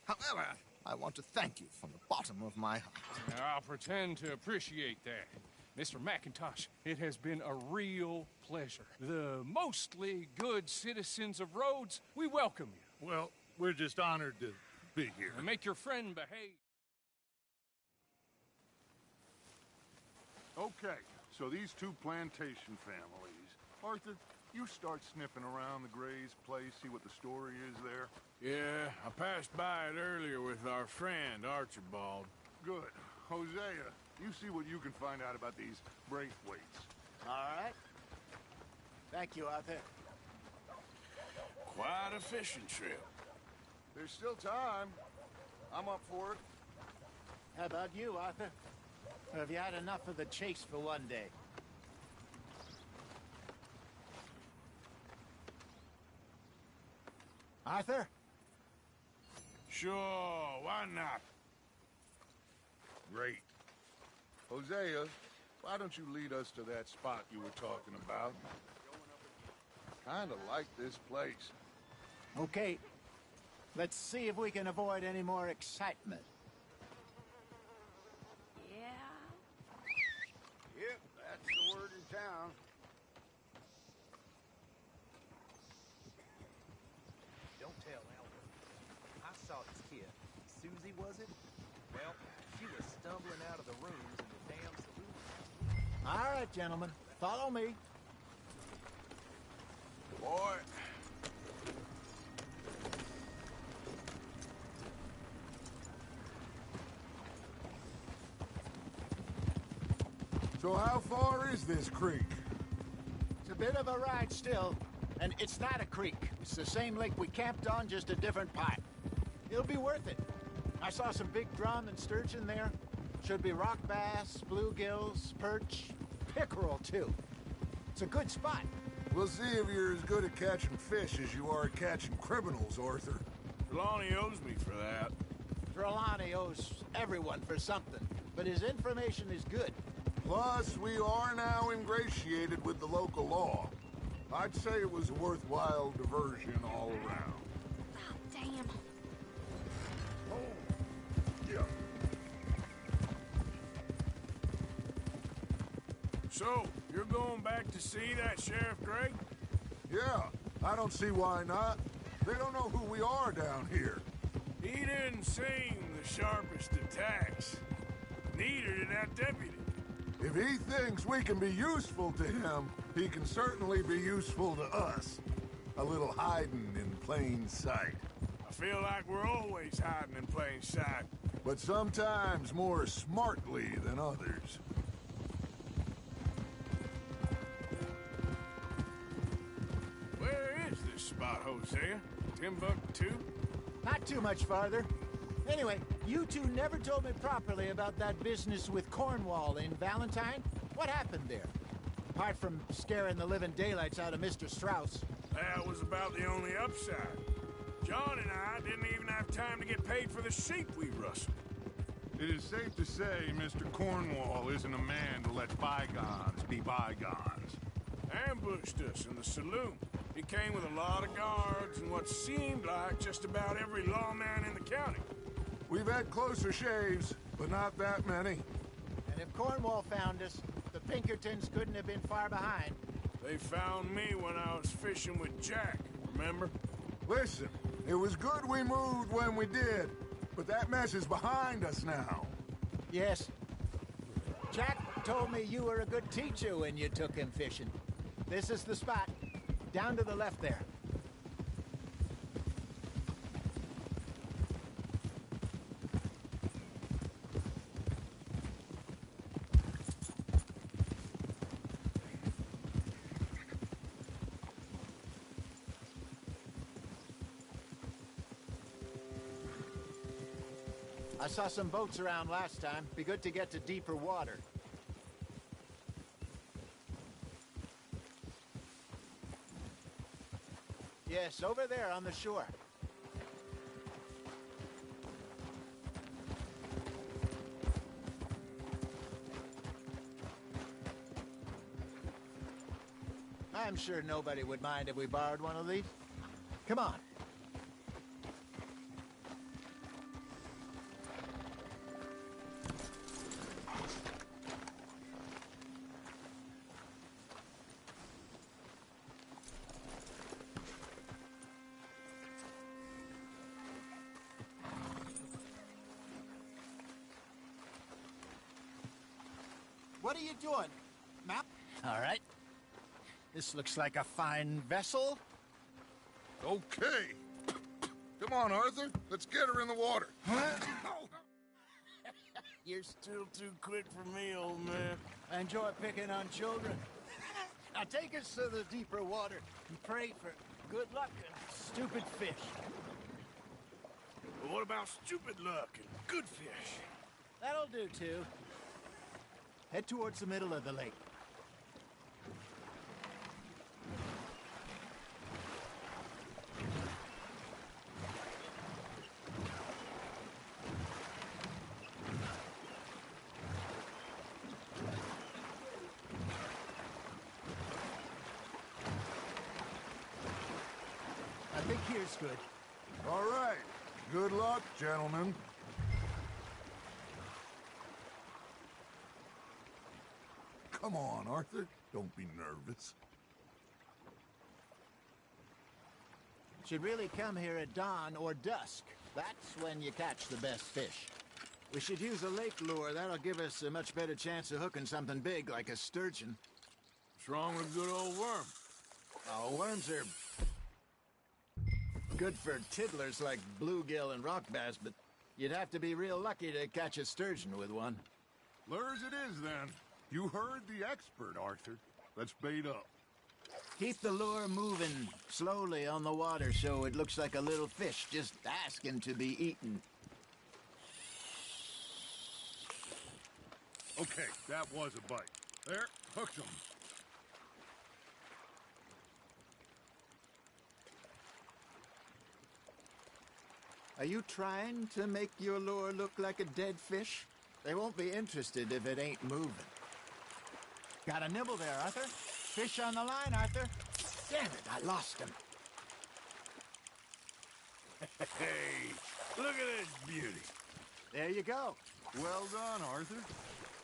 However, I want to thank you from the bottom of my heart. Now, I'll pretend to appreciate that. Mr. McIntosh, it has been a real pleasure. The mostly good citizens of Rhodes, we welcome you. Well, we're just honored to be here. And make your friend behave. Okay, so these two plantation families. Arthur, you start sniffing around the Gray's place, see what the story is there. Yeah, I passed by it earlier with our friend, Archibald. Good. Hosea, you see what you can find out about these Braithwaites. All right. Thank you, Arthur. Quite a fishing trip. There's still time. I'm up for it. How about you, Arthur? Or have you had enough of the chase for one day? Arthur? Sure, why not? Great. Hosea, why don't you lead us to that spot you were talking about? Kinda like this place. Okay. Let's see if we can avoid any more excitement. Yeah. Yep, that's the word in town. Don't tell Albert. I saw this kid. Susie, was it? Well, she was stumbling out of the rooms in the damn saloon. All right, gentlemen. Follow me. Boy. So how far is this creek? It's a bit of a ride still, and it's not a creek. It's the same lake we camped on, just a different pipe. It'll be worth it. I saw some big drum and sturgeon there. Should be rock bass, bluegills, perch, pickerel too. It's a good spot. We'll see if you're as good at catching fish as you are at catching criminals, Arthur. Trelawney owes me for that. Trelawney owes everyone for something, but his information is good. Plus, we are now ingratiated with the local law. I'd say it was a worthwhile diversion all around. Oh, damn. Yeah. So, you're going back to see that Sheriff Gray? Yeah, I don't see why not. They don't know who we are down here. He didn't seem the sharpest attacks. Neither did that deputy. If he thinks we can be useful to him, he can certainly be useful to us. A little hiding in plain sight. I feel like we're always hiding in plain sight. But sometimes more smartly than others. Where is this spot, Hosea? Timbuktu? Not too much farther. Anyway, you two never told me properly about that business with Cornwall in Valentine. What happened there? Apart from scaring the living daylights out of Mr. Strauss. That was about the only upside. John and I didn't even have time to get paid for the sheep we rustled. It is safe to say Mr. Cornwall isn't a man to let bygones be bygones. Ambushed us in the saloon. He came with a lot of guards and what seemed like just about every lawman in the county. We've had closer shaves, but not that many. And if Cornwall found us, the Pinkertons couldn't have been far behind. They found me when I was fishing with Jack, remember? Listen, it was good we moved when we did, but that mess is behind us now. Yes. Jack told me you were a good teacher when you took him fishing. This is the spot. Down to the left there. I saw some boats around last time. Be good to get to deeper water. Yes, over there on the shore. I'm sure nobody would mind if we borrowed one of these. Come on. What are you doing? Map? All right. This looks like a fine vessel. Okay. Come on, Arthur. Let's get her in the water. You're still too quick for me, old man. I enjoy picking on children. Now take us to the deeper water and pray for good luck and stupid fish. But what about stupid luck and good fish? That'll do, too. Head towards the middle of the lake. I think here's good. All right. Good luck, gentlemen. Come on, Arthur. Don't be nervous. Should really come here at dawn or dusk. That's when you catch the best fish. We should use a lake lure. That'll give us a much better chance of hooking something big like a sturgeon. What's wrong with a good old worm? Oh, worms are good for tiddlers like bluegill and rock bass, but you'd have to be real lucky to catch a sturgeon with one. Lures it is, then. You heard the expert, Arthur. Let's bait up. Keep the lure moving slowly on the water so it looks like a little fish just asking to be eaten. Okay, that was a bite. There, hooked him. Are you trying to make your lure look like a dead fish? They won't be interested if it ain't moving. Got a nibble there, Arthur. Fish on the line, Arthur. Damn it, I lost him. Hey, look at this beauty. There you go. Well done, Arthur.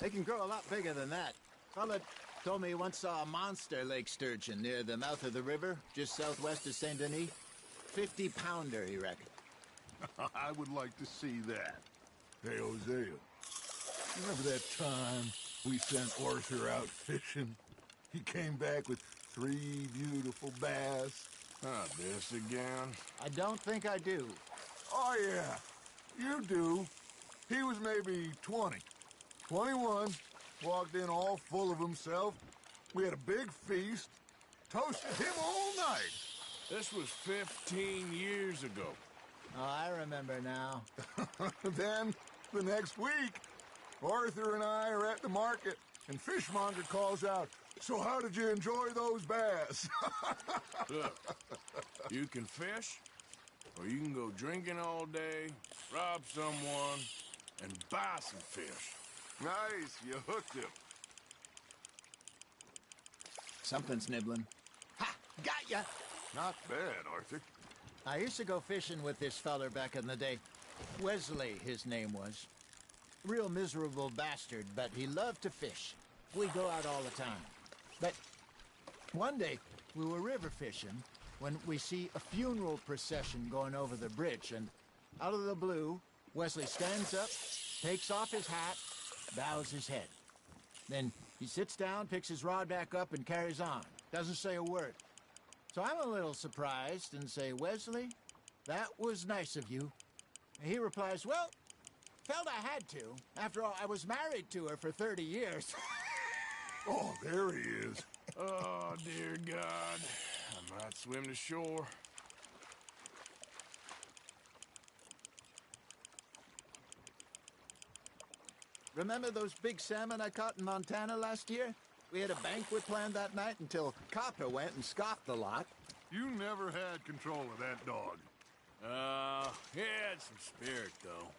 They can grow a lot bigger than that. Fella told me he once saw a monster lake sturgeon near the mouth of the river, just southwest of Saint Denis. 50-pounder, he reckoned. I would like to see that. Hey, Hosea. Remember that time we sent Arthur out fishing? He came back with 3 beautiful bass. Not this again. I don't think I do. Oh, yeah. You do. He was maybe 20. 21. Walked in all full of himself. We had a big feast. Toasted him all night. This was 15 years ago. Oh, I remember now. Then, the next week, Arthur and I are at the market, and Fishmonger calls out, "So how did you enjoy those bass?" Look, you can fish, or you can go drinking all day, rob someone, and buy some fish. Nice, you hooked him. Something's nibbling. Ha! Got ya! Not bad, Arthur. I used to go fishing with this feller back in the day. Wesley, his name was. Real miserable bastard, but he loved to fish. We'd go out all the time. But one day, we were river fishing when we see a funeral procession going over the bridge, and out of the blue, Wesley stands up, takes off his hat, bows his head. Then he sits down, picks his rod back up, and carries on. Doesn't say a word. So I'm a little surprised and say, "Wesley, that was nice of you." And he replies, "Well, felt I had to. After all, I was married to her for 30 years. Oh, there he is. Oh, dear God. I might swim to shore. Remember those big salmon I caught in Montana last year? We had a banquet planned that night until Copper went and scoffed the lot. You never had control of that dog. He had some spirit, though.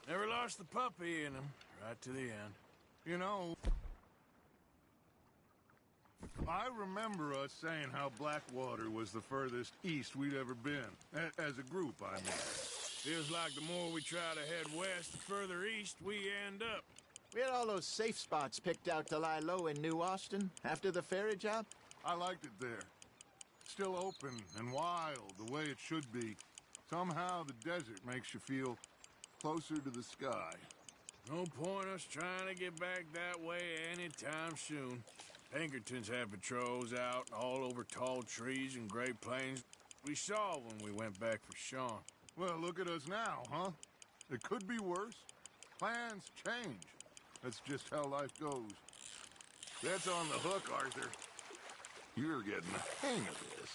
Never lost the puppy in him, right to the end. You know, I remember us saying how Blackwater was the furthest east we'd ever been. As a group, I mean. Feels like the more we try to head west, the further east we end up. We had all those safe spots picked out to lie low in New Austin after the ferry job. I liked it there. Still open and wild, the way it should be. Somehow the desert makes you feel closer to the sky. No point us trying to get back that way anytime soon. Pinkertons had patrols out all over tall trees and Great Plains. We saw when we went back for Sean. Well, look at us now, huh? It could be worse. Plans change. That's just how life goes. That's on the hook, Arthur. You're getting the hang of this.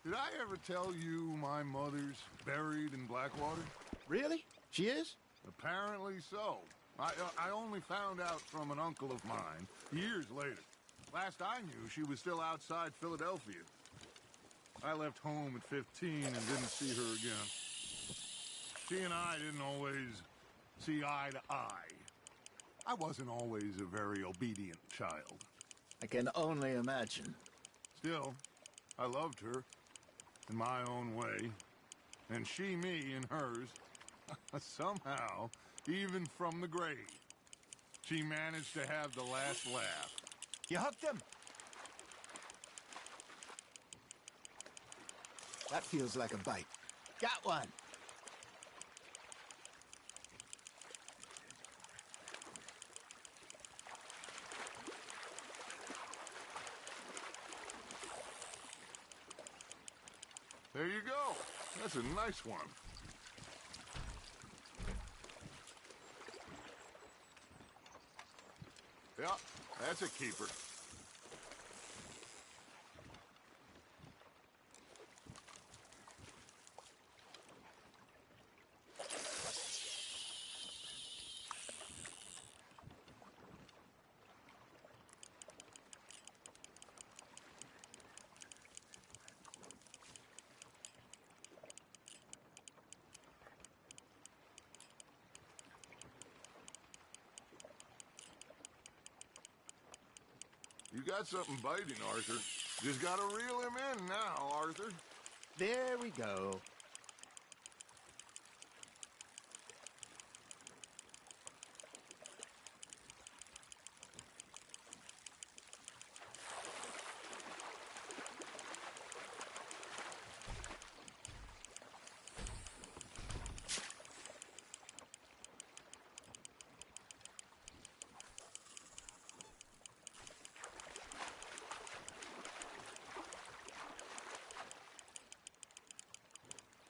Did I ever tell you my mother's buried in Blackwater? Really? She is? Apparently so. I only found out from an uncle of mine years later. Last I knew, she was still outside Philadelphia. I left home at 15 and didn't see her again. She and I didn't always see eye to eye. I wasn't always a very obedient child. I can only imagine. Still, I loved her in my own way, and she me in hers. Somehow, even from the grave, she managed to have the last laugh. You hooked him? That feels like a bite. Got one. There you go. That's a nice one. Yeah, that's a keeper. You got something biting, Arthur. Just gotta reel him in now, Arthur. There we go.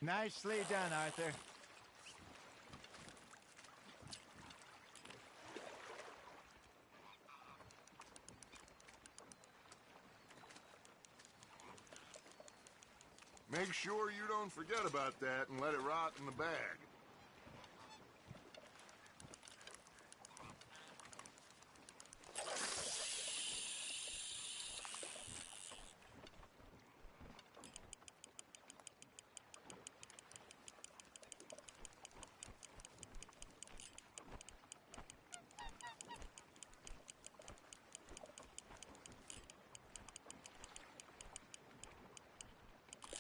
Nicely done, Arthur. Make sure you don't forget about that and let it rot in the bag.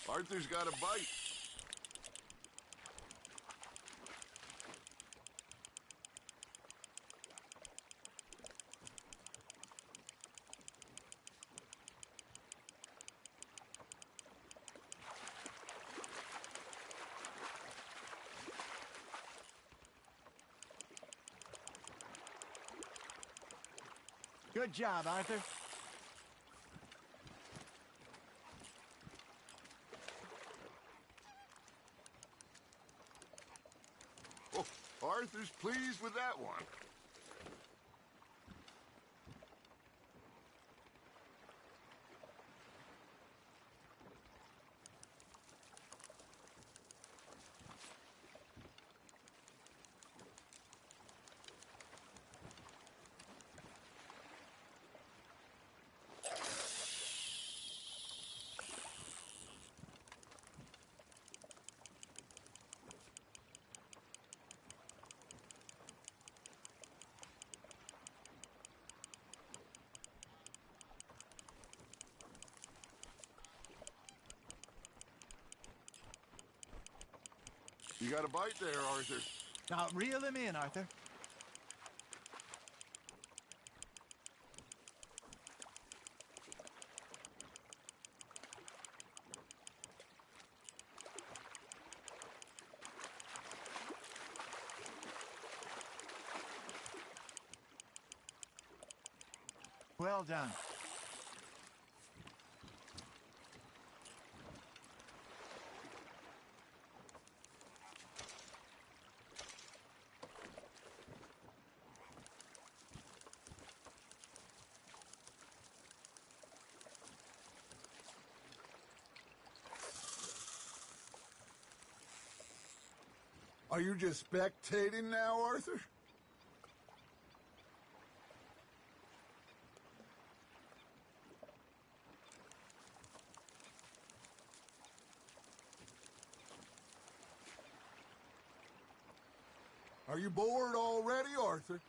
Arthur's got a bite. Good job, Arthur. Oh, Arthur's pleased with that one. You got a bite there, Arthur. Now reel him in, Arthur. Well done. Are you just spectating now, Arthur? Are you bored already, Arthur?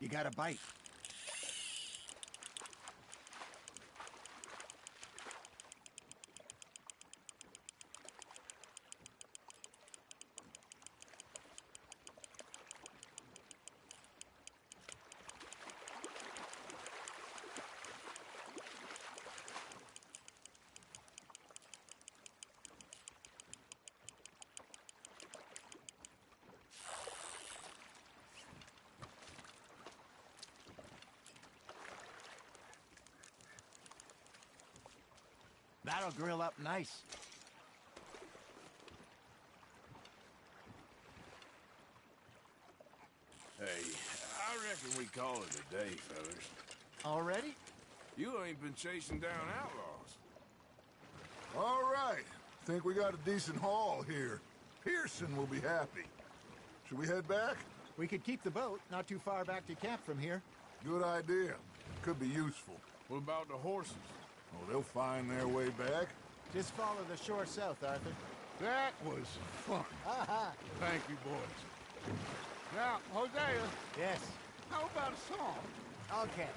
You got a bite. That'll grill up nice. Hey, I reckon we call it a day, fellas. Already? You ain't been chasing down outlaws. All right. Think we got a decent haul here. Pearson will be happy. Should we head back? We could keep the boat not too far back to camp from here. Good idea. Could be useful. What about the horses? Oh, they'll find their way back. Just follow the shore south, Arthur. That was fun. Thank you, boys. Now, Hosea. Yes. How about a song? Okay.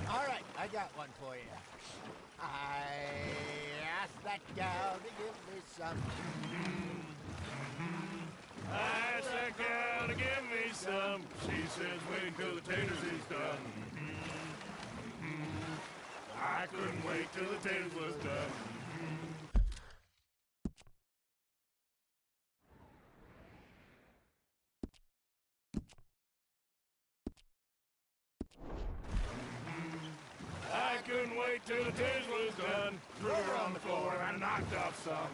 All right, I got one for you. I asked that gal to give me some. I asked that gal to give me some. She says wait till the taters is done. I couldn't wait till the taters was done. I couldn't wait till the taters was done. Threw her on the floor and I knocked off some.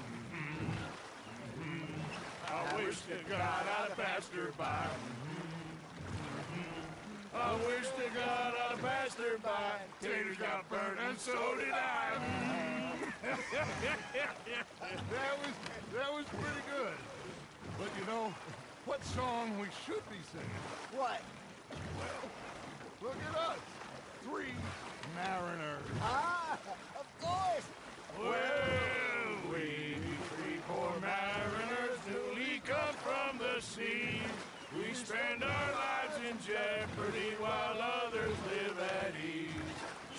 I wish to God I'd have passed her by. I wish to God I'd have passed her by. Taters got burnt and so did I. That was pretty good. But you know, what song we should be singing? What? Well, look at us. three mariners. Ah, of course. Well, we three poor mariners newly come from the sea. We spend our lives in jeopardy while others live at ease.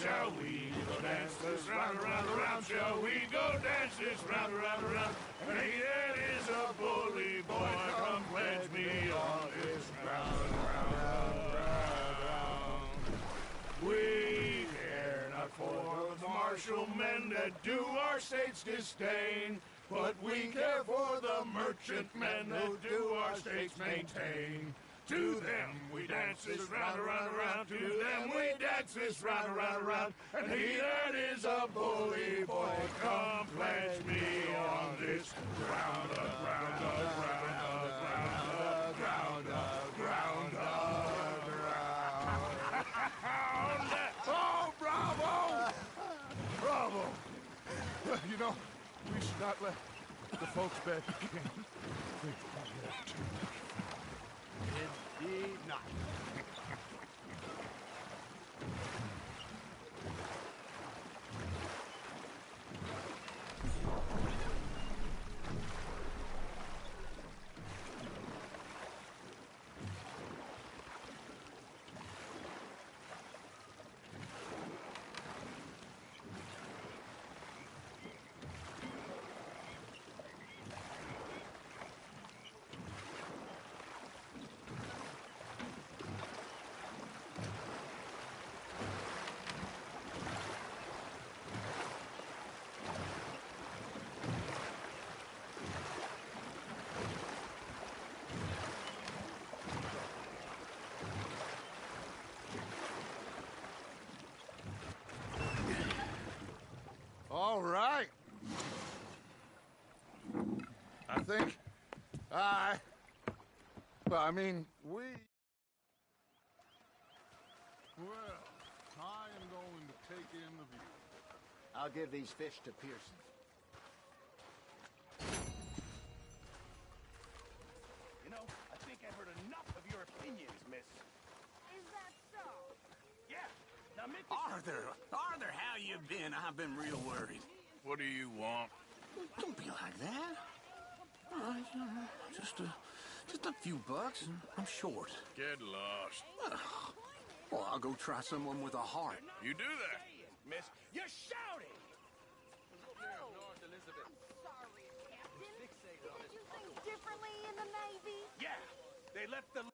Shall we go dance this round, around, around? Shall we go dance this round, around, around? And he that is a bully boy, come pledge me on this round, round, round. We care not for the martial men that do our state's disdain, but we care for the merchant men that do our states maintain. To them we dance this round, around, around. To them we dance this round, around, around. And he that is a bully boy, come pledge me on this round up, round up, round up, round up, round up, round up, round up. Oh, bravo! Bravo! Well, you know, we should not let the folks back again. They probably have too much fun. Indeed not. All right. I think well, I mean, we... Well, I am going to take in the view. I'll give these fish to Pearson. You know, I think I've heard enough of your opinions, miss. Is that so? Yeah. Now, make Arthur, how you been? I've been real worried. What do you want? Don't be like that. All right, just a few bucks, and I'm short. Get lost. Well, I'll go try someone with a heart. You do that? miss. You're shouting! Oh, I'm sorry, Captain. Did you think differently in the Navy? Yeah. They left the